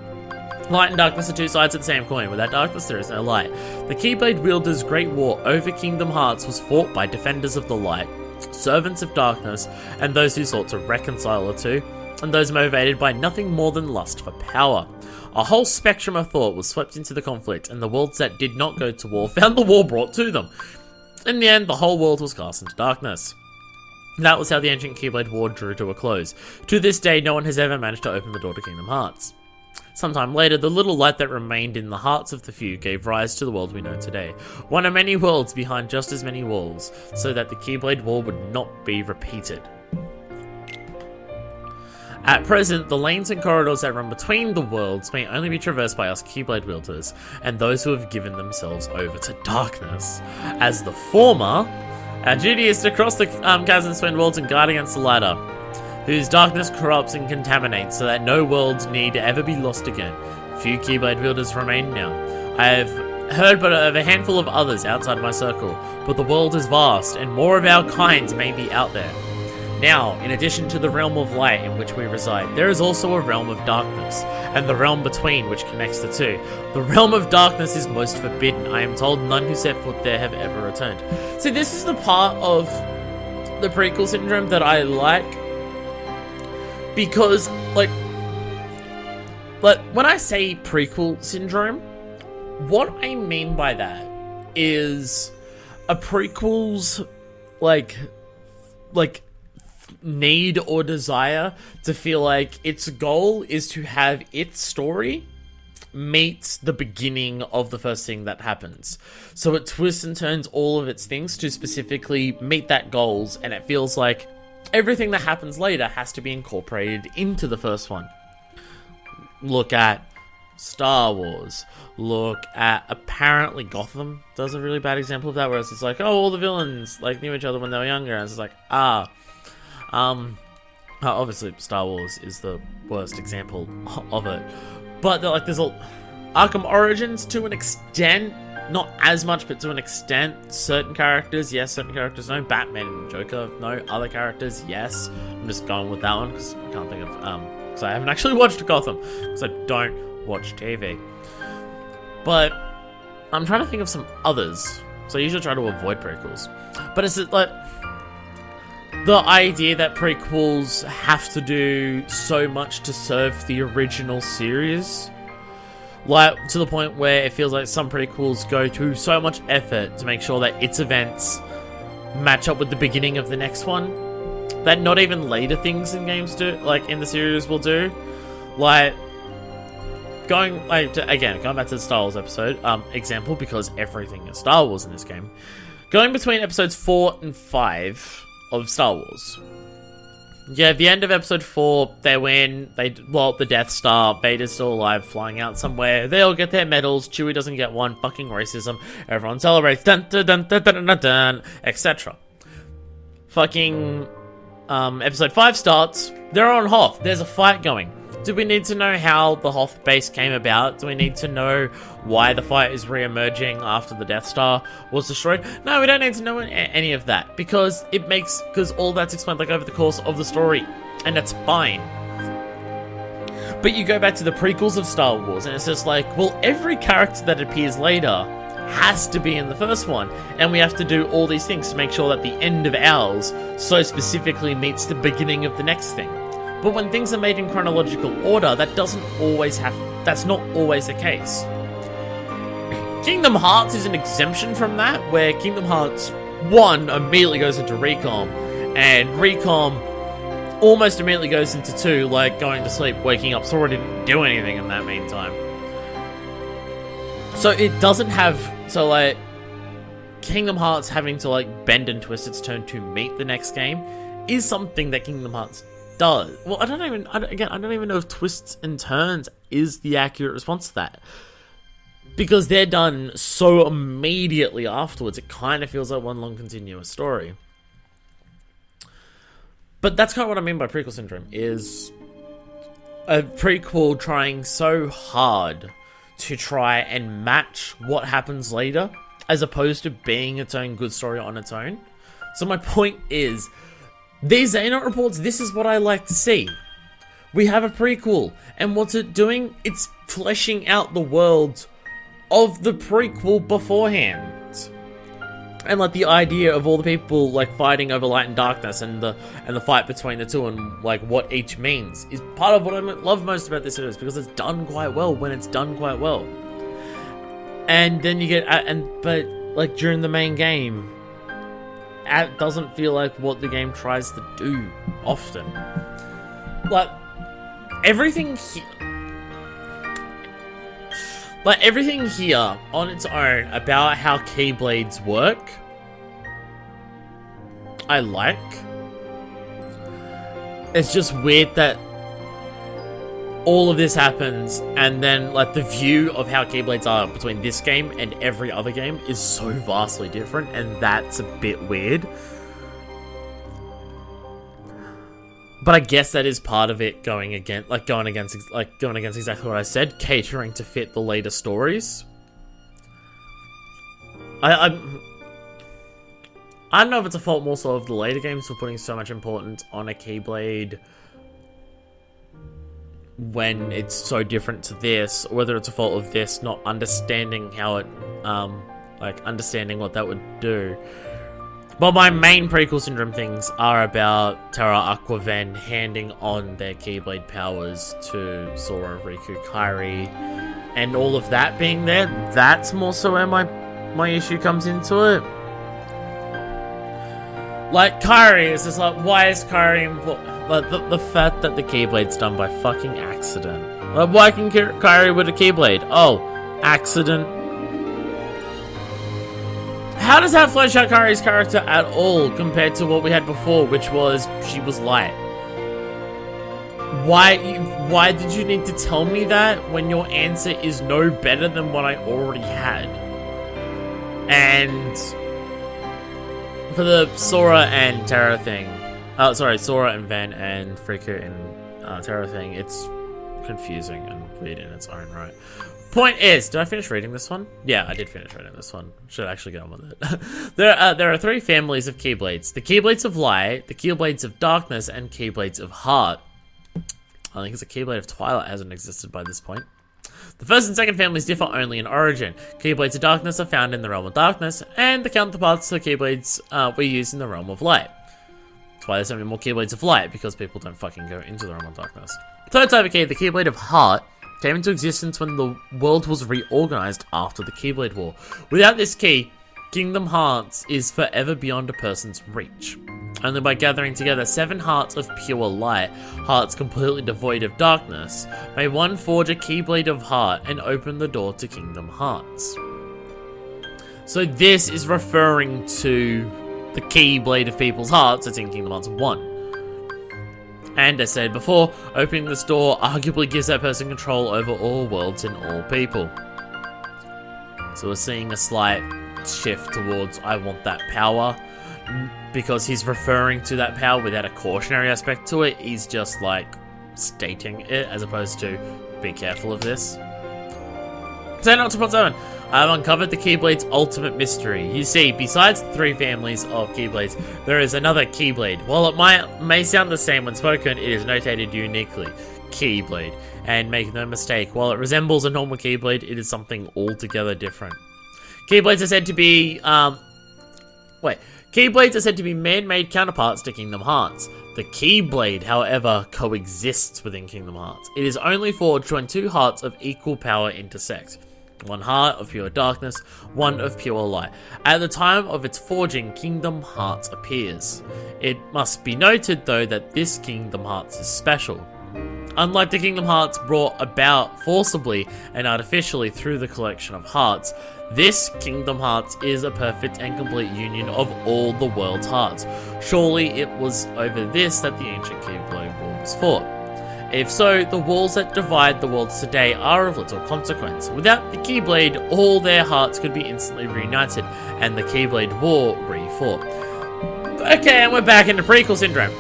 Light and darkness are two sides of the same coin. Without darkness, there is no light. The Keyblade wielders' great war over Kingdom Hearts was fought by defenders of the light, servants of darkness, and those who sought to reconcile the two, and those motivated by nothing more than lust for power. A whole spectrum of thought was swept into the conflict, and the worlds that did not go to war found the war brought to them. In the end, the whole world was cast into darkness. That was how the ancient Keyblade War drew to a close. To this day, no one has ever managed to open the door to Kingdom Hearts. Sometime later, the little light that remained in the hearts of the few gave rise to the world we know today. One of many worlds behind just as many walls, so that the Keyblade War would not be repeated. At present, the lanes and corridors that run between the worlds may only be traversed by us Keyblade wielders, and those who have given themselves over to darkness. As the former, our duty is to cross the chasm between worlds and guard against the latter, whose darkness corrupts and contaminates so that no worlds need ever be lost again. Few Keyblade wielders remain now. I have heard but of a handful of others outside my circle, but the world is vast, and more of our kind may be out there. Now, in addition to the realm of light in which we reside, there is also a realm of darkness, and the realm between which connects the two. The realm of darkness is most forbidden. I am told none who set foot there have ever returned. See, this is the part of the prequel syndrome that I like, because, like, when I say prequel syndrome, what I mean by that is a prequel's, like need or desire to feel like its goal is to have its story meet the beginning of the first thing that happens. So it twists and turns all of its things to specifically meet that goals, and it feels like everything that happens later has to be incorporated into the first one. Look at Star Wars. Look at, apparently, Gotham does a really bad example of that, where it's like, oh, all the villains like knew each other when they were younger, and it's like, obviously Star Wars is the worst example of it, but there's Arkham Origins to an extent, not as much, but to an extent. Certain characters, yes. Certain characters, no. Batman and Joker, no. Other characters, yes. I'm just going with that one because I can't think of because I haven't actually watched Gotham because I don't watch TV. But I'm trying to think of some others. So I usually try to avoid prequels. But it's like the idea that prequels have to do so much to serve the original series. Like, to the point where it feels like some prequels go to so much effort to make sure that its events match up with the beginning of the next one, that not even later things in games do, like in the series, will do. Like, going back to the Star Wars episode, example, because everything is Star Wars in this game. Going between episodes 4 and 5 of Star Wars. Yeah, at the end of episode 4, they win, the Death Star, Vader's still alive, flying out somewhere, they all get their medals, Chewie doesn't get one, fucking racism, everyone celebrates, dun dun dun dun dun dun dun, etc. Fucking, episode 5 starts, they're on Hoth, there's a fight going. Do we need to know how the Hoth base came about? Do we need to know why the fight is re-emerging after the Death Star was destroyed? No, we don't need to know any of that, because all that's explained like over the course of the story, and that's fine. But you go back to the prequels of Star Wars, and it's just like, well, every character that appears later has to be in the first one, and we have to do all these things to make sure that the end of ours so specifically meets the beginning of the next thing. But when things are made in chronological order, that's not always the case. Kingdom Hearts is an exemption from that, where Kingdom Hearts 1 immediately goes into Recom, and Recom almost immediately goes into 2, like going to sleep, waking up. Sora didn't do anything in that meantime. So it doesn't have, Kingdom Hearts having to bend and twist its turn to meet the next game is something that Kingdom Hearts does. Well, I don't even know if twists and turns is the accurate response to that, because they're done so immediately afterwards. It kind of feels like one long continuous story. But that's kind of what I mean by prequel syndrome, is a prequel trying so hard to try and match what happens later, as opposed to being its own good story on its own. So my point is, these Xehanort reports, this is what I like to see. We have a prequel, and what's it doing? It's fleshing out the world of the prequel beforehand. And the idea of all the people fighting over light and darkness, and the fight between the two, and what each means, is part of what I love most about this series, because it's done quite well when it's done quite well. And then you get but during the main game, it doesn't feel like what the game tries to do often. Everything here on its own about how Keyblades work, I like. It's just weird that all of this happens, and then the view of how Keyblades are between this game and every other game is so vastly different, and that's a bit weird. But I guess that is part of it, going against exactly what I said, catering to fit the later stories. I don't know if it's a fault more so of the later games for putting so much importance on a Keyblade when it's so different to this, or whether it's a fault of this not understanding how it, understanding what that would do. But my main prequel syndrome things are about Terra Aquaven handing on their Keyblade powers to Sora, Riku, Kairi, and all of that being there. That's more so where my issue comes into it. Like, Kairi is just like, why is Kairi important? Like, the fact that the Keyblade's done by fucking accident. Like, why can Kairi with a Keyblade? Oh, accident. How does that flesh out Kairi's character at all compared to what we had before, which was she was light? Why did you need to tell me that when your answer is no better than what I already had? And for the Sora and Terra thing, Sora and Van and Fricker and Terra thing, it's confusing and weird in its own right. Point is, did I finish reading this one? Yeah, I did finish reading this one. Should actually get on with it. There are three families of Keyblades: the Keyblades of Light, the Keyblades of Darkness, and Keyblades of Heart. I think it's a Keyblade of Twilight hasn't existed by this point. The first and second families differ only in origin. Keyblades of Darkness are found in the realm of Darkness, and the counterparts to the Keyblades were used in the realm of Light. That's why there's so many more Keyblades of Light, because people don't fucking go into the realm of Darkness. Third type of key, the Keyblade of Heart, came into existence when the world was reorganized after the Keyblade War. Without this key, Kingdom Hearts is forever beyond a person's reach. Only by gathering together 7 hearts of pure light, hearts completely devoid of darkness, may one forge a Keyblade of Heart and open the door to Kingdom Hearts. So this is referring to the Keyblade of People's Hearts that's in Kingdom Hearts 1. And as said before, opening this door arguably gives that person control over all worlds and all people. So we're seeing a slight shift towards I want that power, because he's referring to that power without a cautionary aspect to it. He's just like stating it as opposed to be careful of this. 10.7. I've uncovered the Keyblade's ultimate mystery. You see, besides the 3 families of Keyblades, there is another Keyblade. While it may sound the same when spoken, it is notated uniquely. Keyblade. And make no mistake, while it resembles a normal Keyblade, it is something altogether different. Keyblades are said to be, Keyblades are said to be man-made counterparts to Kingdom Hearts. The Keyblade, however, coexists within Kingdom Hearts. It is only forged when 2 hearts of equal power intersect. 1 heart of pure darkness, 1 of pure light. At the time of its forging, Kingdom Hearts appears. It must be noted, though, that this Kingdom Hearts is special. Unlike the Kingdom Hearts brought about forcibly and artificially through the collection of hearts, this Kingdom Hearts is a perfect and complete union of all the world's hearts. Surely it was over this that the ancient Keyblade War was fought. If so, the walls that divide the worlds today are of little consequence. Without the Keyblade, all their hearts could be instantly reunited, and the Keyblade War re-fought. Okay, and we're back into prequel syndrome.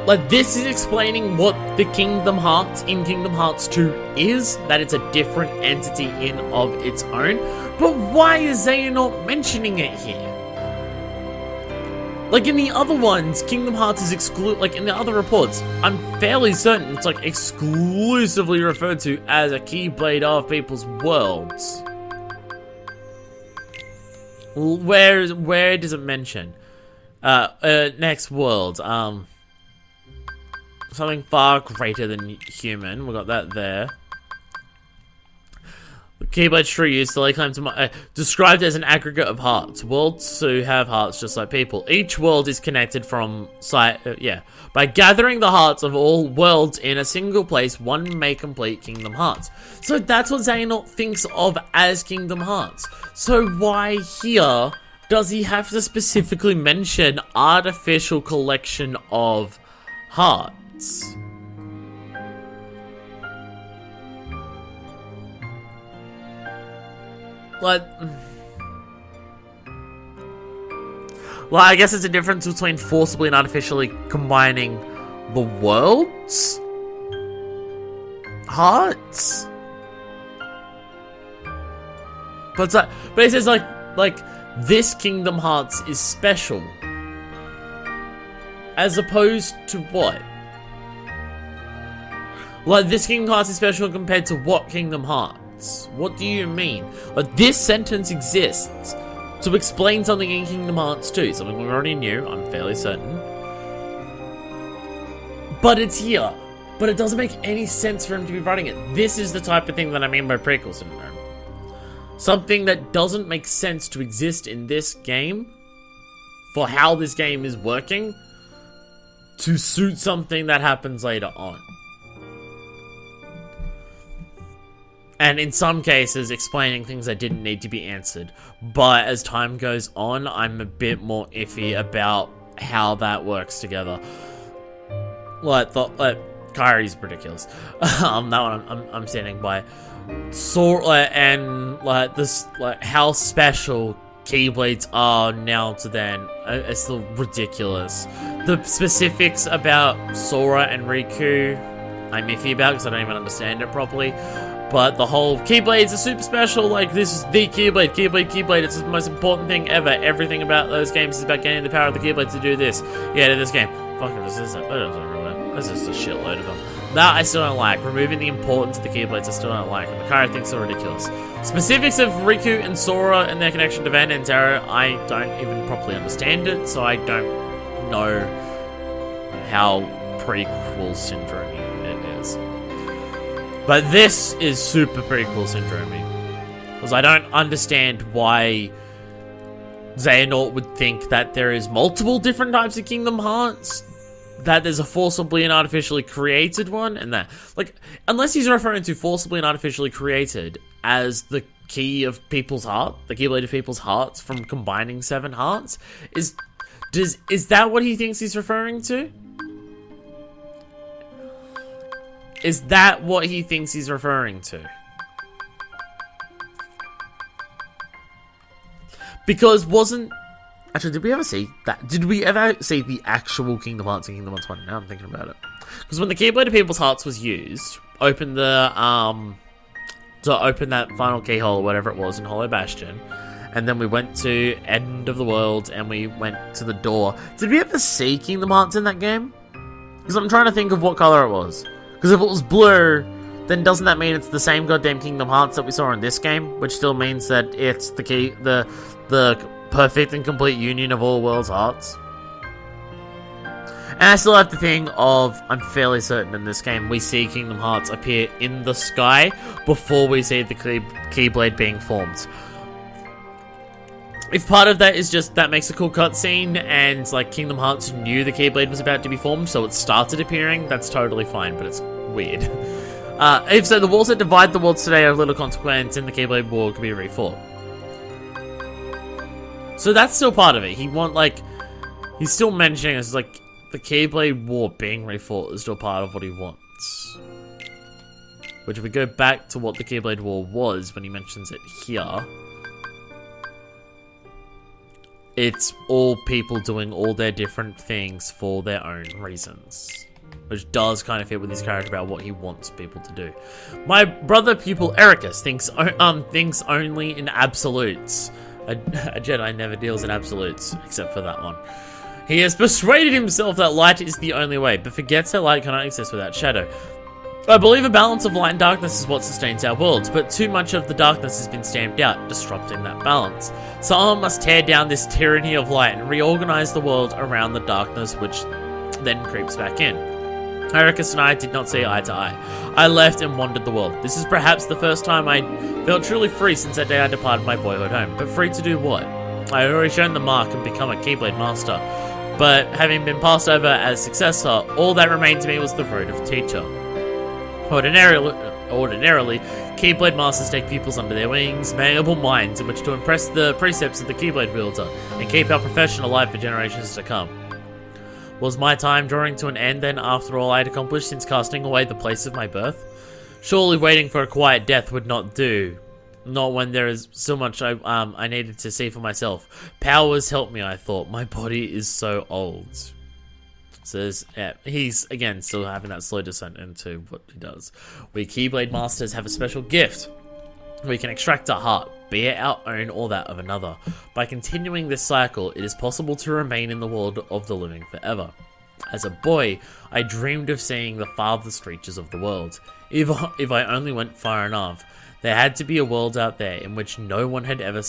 Like, this is explaining what the Kingdom Hearts in Kingdom Hearts 2 is, that it's a different entity in of its own. But why is Xehanort mentioning it here? Like, in the other ones, Kingdom Hearts is like, in the other reports, I'm fairly certain it's, like, exclusively referred to as a Keyblade of people's worlds. Where does it mention? Next world, something far greater than human. We got that there. The Keyblade tree used to lay claim to described as an aggregate of hearts. Worlds who have hearts just like people. Each world is connected from by gathering the hearts of all worlds in a single place, one may complete Kingdom Hearts. So that's what Xehanort thinks of as Kingdom Hearts. So why here does he have to specifically mention artificial collection of hearts? Like, well, I guess it's a difference between forcibly and artificially combining the worlds? Hearts? But it says like this Kingdom Hearts is special. As opposed to what? Like, this Kingdom Hearts is special compared to what Kingdom Hearts? What do you mean? Like, this sentence exists to explain something in Kingdom Hearts 2, something we already knew, I'm fairly certain. But it's here. But it doesn't make any sense for him to be writing it. This is the type of thing that I mean by prequel syndrome. Something that doesn't make sense to exist in this game for how this game is working to suit something that happens later on. And in some cases, explaining things that didn't need to be answered. But as time goes on, I'm a bit more iffy about how that works together. Like, Kyrie's ridiculous. That one I'm standing by. And like this, like how special Keyblades are now to then, it's still ridiculous. The specifics about Sora and Riku, I'm iffy about because I don't even understand it properly. But the whole Keyblades are super special, like this is the Keyblade, it's the most important thing ever. Everything about those games is about getting the power of the Keyblade to do this. Yeah, to this game. Fucking this is just a shitload of them. That I still don't like. Removing the importance of the Keyblades I still don't like. And Makara thinks they're ridiculous. Specifics of Riku and Sora and their connection to Van and Taro, I don't even properly understand it, so I don't know how prequel syndrome it is. But this is super prequel syndrome. Because I don't understand why Xehanort would think that there is multiple different types of Kingdom Hearts. That there's a forcibly and artificially created one, and that, like, unless he's referring to forcibly and artificially created as the key of people's heart, the Keyblade of people's hearts from combining 7 hearts, is that what he thinks he's referring to? Is that what he thinks he's referring to? Because actually, did we ever see that? Did we ever see the actual Kingdom Hearts in Kingdom Hearts 1? Now I'm thinking about it. Because when the Keyblade of People's Hearts was used, to open that final keyhole or whatever it was in Hollow Bastion, and then we went to End of the World and we went to the door. Did we ever see Kingdom Hearts in that game? Because I'm trying to think of what color it was. Because if it was blue, then doesn't that mean it's the same goddamn Kingdom Hearts that we saw in this game? Which still means that it's the perfect and complete union of all world's hearts. And I still have the thing of, I'm fairly certain in this game, we see Kingdom Hearts appear in the sky before we see the Keyblade being formed. If part of that is just, that makes a cool cutscene, and like Kingdom Hearts knew the Keyblade was about to be formed, so it started appearing, that's totally fine, but it's weird. If so, the wars that divide the worlds today are of little consequence, and the Keyblade War can be refought. So that's still part of it. He's still mentioning this, like, the Keyblade War being refought is still part of what he wants. Which, if we go back to what the Keyblade War was, when he mentions it here, it's all people doing all their different things for their own reasons. Which does kind of fit with his character about what he wants people to do. My brother pupil Ericus thinks only in absolutes. A Jedi never deals in absolutes, except for that one. He has persuaded himself that light is the only way, but forgets that light cannot exist without shadow. I believe a balance of light and darkness is what sustains our worlds, but too much of the darkness has been stamped out, disrupting that balance. Someone must tear down this tyranny of light and reorganize the world around the darkness, which then creeps back in. Ericus and I did not see eye to eye. I left and wandered the world. This is perhaps the first time I felt truly free since that day I departed my boyhood home. But free to do what? I had already shown the mark and become a Keyblade Master. But having been passed over as successor, all that remained to me was the road of teacher. Ordinarily, Keyblade Masters take pupils under their wings, malleable minds in which to impress the precepts of the Keyblade wielder, and keep our profession alive for generations to come. Was my time drawing to an end then after all I had accomplished since casting away the place of my birth? Surely waiting for a quiet death would not do. Not when there is so much I needed to see for myself. Powers help me, I thought. My body is so old. So yeah, he's, again, still having that slow descent into what he does. We Keyblade Masters have a special gift. We can extract our heart, be it our own or that of another. By continuing this cycle, it is possible to remain in the world of the living forever. As a boy, I dreamed of seeing the farthest reaches of the world. If I only went far enough, there had to be a world out there in which no one had ever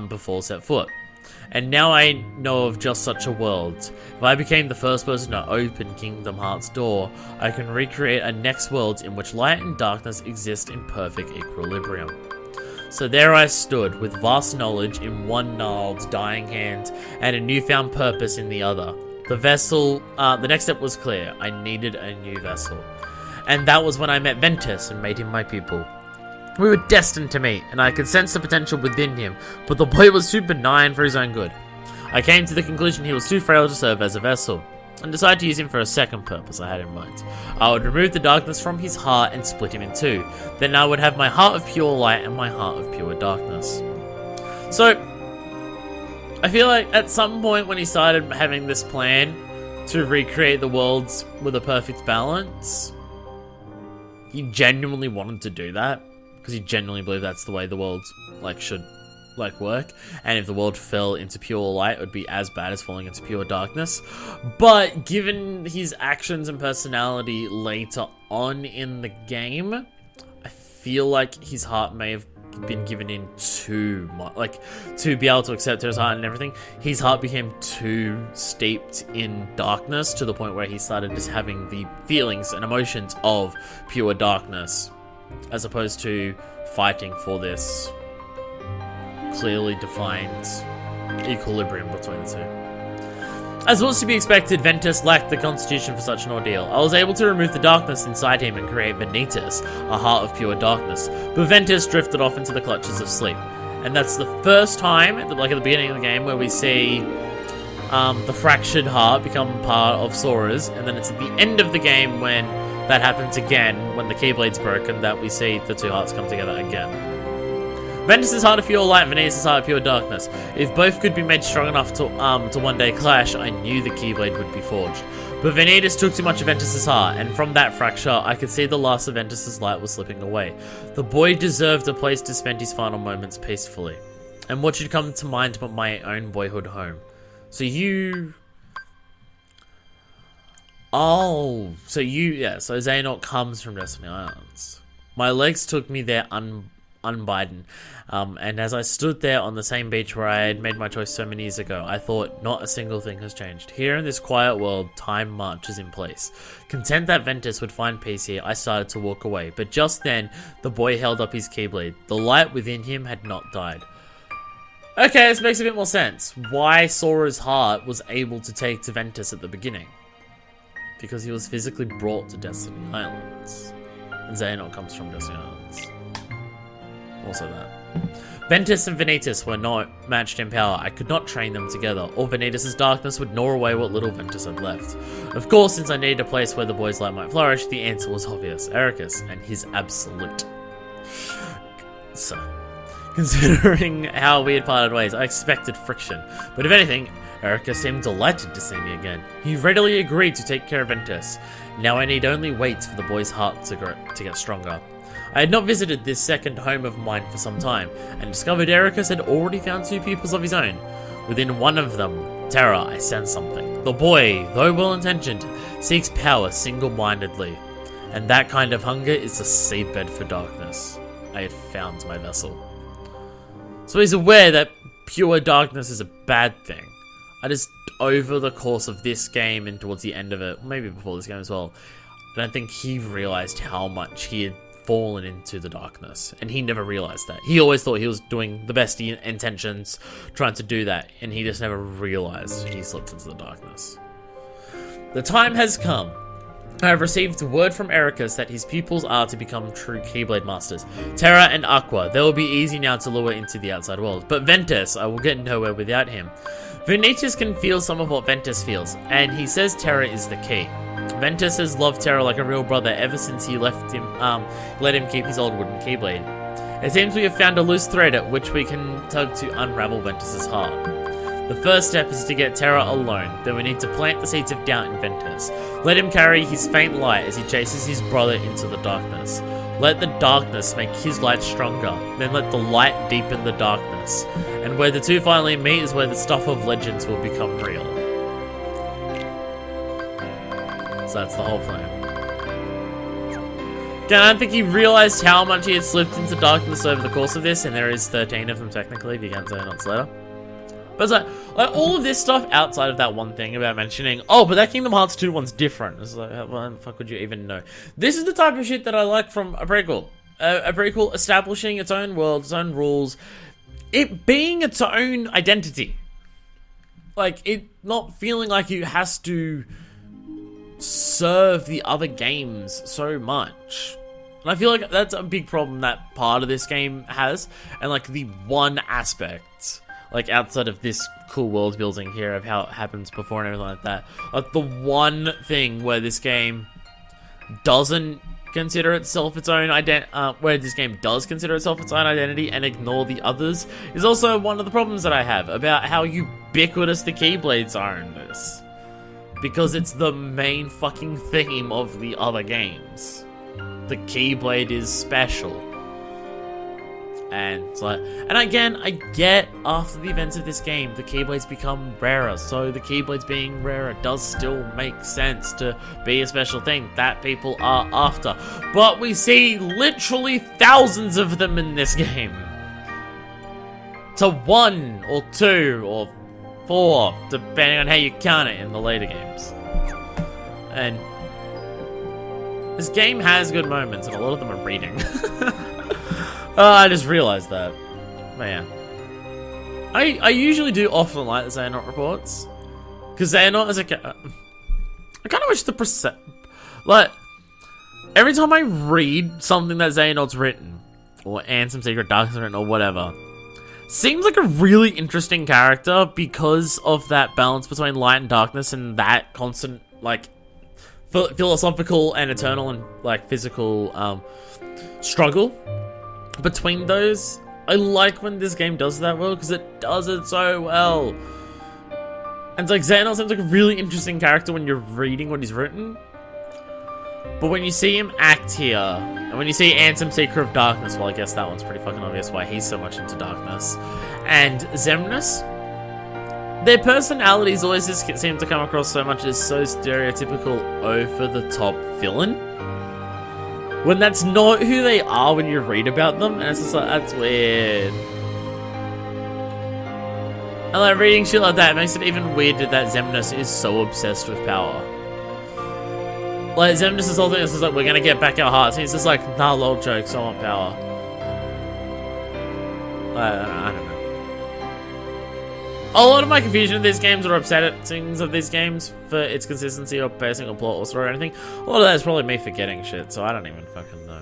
before set foot. And now I know of just such a world. If I became the first person to open Kingdom Hearts' door, I can recreate a next world in which light and darkness exist in perfect equilibrium. So there I stood, with vast knowledge in one gnarled, dying hand, and a newfound purpose in the other. The next step was clear. I needed a new vessel. And that was when I met Ventus and made him my pupil. We were destined to meet, and I could sense the potential within him, but the boy was too benign for his own good. I came to the conclusion he was too frail to serve as a vessel, and decided to use him for a second purpose I had in mind. I would remove the darkness from his heart and split him in two. Then I would have my heart of pure light and my heart of pure darkness. So, I feel like at some point when he started having this plan to recreate the worlds with a perfect balance, he genuinely wanted to do that, because he genuinely believed that's the way the world should work, and if the world fell into pure light, it would be as bad as falling into pure darkness. But given his actions and personality later on in the game, I feel like his heart may have been given in too much, to be able to accept his heart and everything. His heart became too steeped in darkness to the point where he started just having the feelings and emotions of pure darkness, as opposed to fighting for this clearly defined equilibrium between the two. As was to be expected, Ventus lacked the constitution for such an ordeal. I was able to remove the darkness inside him and create Vanitas, a heart of pure darkness, but Ventus drifted off into the clutches of sleep. And that's the first time, at the beginning of the game, where we see the fractured heart become part of Sora's, and then it's at the end of the game when that happens again, when the Keyblade's broken, that we see the two hearts come together again. Ventus' heart of pure light, Vanitas' heart of pure darkness. If both could be made strong enough to one day clash, I knew the Keyblade would be forged. But Vanitas took too much of Ventus' heart, and from that fracture, I could see the last of Ventus' light was slipping away. The boy deserved a place to spend his final moments peacefully. And what should come to mind but my own boyhood home? So Xehanort comes from Destiny Islands. My legs took me there unbidden, and as I stood there on the same beach where I had made my choice so many years ago, I thought not a single thing has changed. Here in this quiet world, time marches in place. Content that Ventus would find peace here, I started to walk away, but just then, the boy held up his Keyblade. The light within him had not died. Okay, this makes a bit more sense. Why Sora's heart was able to take to Ventus at the beginning. Because he was physically brought to Destiny Islands. And Xehanort comes from Destiny Islands. Also that. Ventus and Vanitas were not matched in power. I could not train them together, or Vanitas' darkness would gnaw away what little Ventus had left. Of course, since I needed a place where the boy's light might flourish, the answer was obvious. Ericus and his absolute. So, considering how we had parted ways, I expected friction. But if anything, Ericus seemed delighted to see me again. He readily agreed to take care of Ventus. Now I need only wait for the boy's heart to get stronger. I had not visited this second home of mine for some time, and discovered Ericus had already found two pupils of his own. Within one of them, Terra, I sense something. The boy, though well-intentioned, seeks power single-mindedly, and that kind of hunger is the seedbed for darkness. I had found my vessel. So he's aware that pure darkness is a bad thing. I just, over the course of this game and towards the end of it, maybe before this game as well, I don't think he realized how much he had fallen into the darkness, and he never realized that. He always thought he was doing the best intentions, trying to do that, and he just never realized he slipped into the darkness. The time has come. I have received word from Ericus that his pupils are to become true Keyblade Masters. Terra and Aqua, they will be easy now to lure into the outside world, but Ventus, I will get nowhere without him. Vanitas can feel some of what Ventus feels, and he says Terra is the key. Ventus has loved Terra like a real brother ever since he let him keep his old wooden Keyblade. It seems we have found a loose thread at which we can tug to unravel Ventus's heart. The first step is to get Terra alone, then we need to plant the seeds of doubt in Ventus. Let him carry his faint light as he chases his brother into the darkness. Let the darkness make his light stronger, then let the light deepen the darkness. And where the two finally meet is where the stuff of legends will become real. So that's the whole plan. Again, I don't think he realized how much he had slipped into darkness over the course of this, and there is 13 of them technically, if you can say Xehanort's letter. But it's like all of this stuff outside of that one thing about mentioning, oh, but that Kingdom Hearts 2 one's different. It's like, how the fuck would you even know? This is the type of shit that I like from a prequel. a prequel establishing its own world, its own rules, it being its own identity. Like, it not feeling like it has to serve the other games so much. And I feel like that's a big problem that part of this game has. And like the one aspect, like outside of this cool world building here of how it happens before and everything like that, like the one thing where this game doesn't consider itself its own where this game does consider itself its own identity and ignore the others, is also one of the problems that I have about how ubiquitous the Keyblades are in this. Because it's the main fucking theme of the other games. The Keyblade is special. And it's like, and again, I get after the events of this game, the Keyblades become rarer. So the Keyblades being rarer does still make sense to be a special thing that people are after. But we see literally thousands of them in this game. To 1 or 2 or 4, depending on how you count it in the later games. And this game has good moments, and a lot of them are reading. I just realized that. But yeah. I usually do often like the Xehanort reports. Because Xehanort is I kind of wish the like, every time I read something that Xehanort's written, or Ansem Secret Darkness written, or whatever, seems like a really interesting character because of that balance between light and darkness and that constant, like, philosophical and eternal and, like, physical struggle between those. I like when this game does that well because it does it so well. And it's like, Xehanort seems like a really interesting character when you're reading what he's written. But when you see him act here, and when you see Ansem Seeker of Darkness, well, I guess that one's pretty fucking obvious why he's so much into darkness, and Xemnas, their personalities always just seem to come across so much as so stereotypical, over-the-top villain. When that's not who they are when you read about them, and it's just like, that's weird. And like, reading shit like that makes it even weirder that Xemnas is so obsessed with power. Like, Xemnas' whole thing is just like, we're gonna get back our hearts. And he's just like, nah, lol, jokes, I want power. I don't know. A lot of my confusion of these games or upsettings of these games for its consistency or pacing or plot or story or anything, a lot of that is probably me forgetting shit, so I don't even fucking know.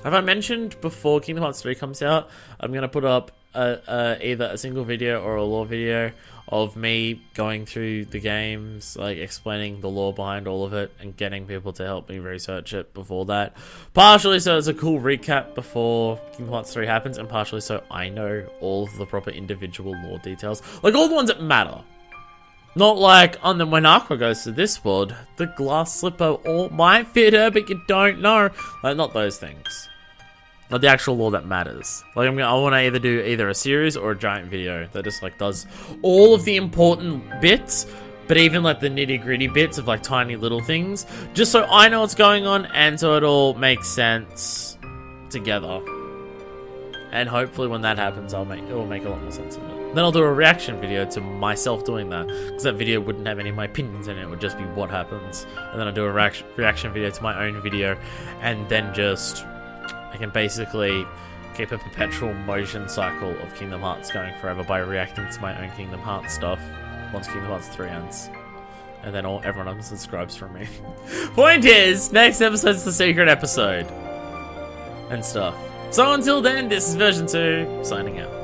Have I mentioned before Kingdom Hearts 3 comes out, I'm gonna put up either a single video or a lore video of me going through the games, like explaining the lore behind all of it and getting people to help me research it before that. Partially so it's a cool recap before Kingdom Hearts 3 happens, and partially so I know all of the proper individual lore details. Like all the ones that matter. Not like, on then when Aqua goes to this world, the glass slipper all might fit her, but you don't know. Like, not those things. Not the actual lore that matters. Like, I want to either do either a series or a giant video that just like does all of the important bits, but even like the nitty gritty bits of like tiny little things, just so I know what's going on and so it all makes sense together. And hopefully when that happens, it will make a lot more sense of it. Then I'll do a reaction video to myself doing that, because that video wouldn't have any of my opinions in it. It would just be what happens. And then I'll do a reaction video to my own video, and then just I can basically keep a perpetual motion cycle of Kingdom Hearts going forever by reacting to my own Kingdom Hearts stuff once Kingdom Hearts 3 ends. And then everyone unsubscribes from me. Point is, next episode's the secret episode. And stuff. So until then, this is version 2, signing out.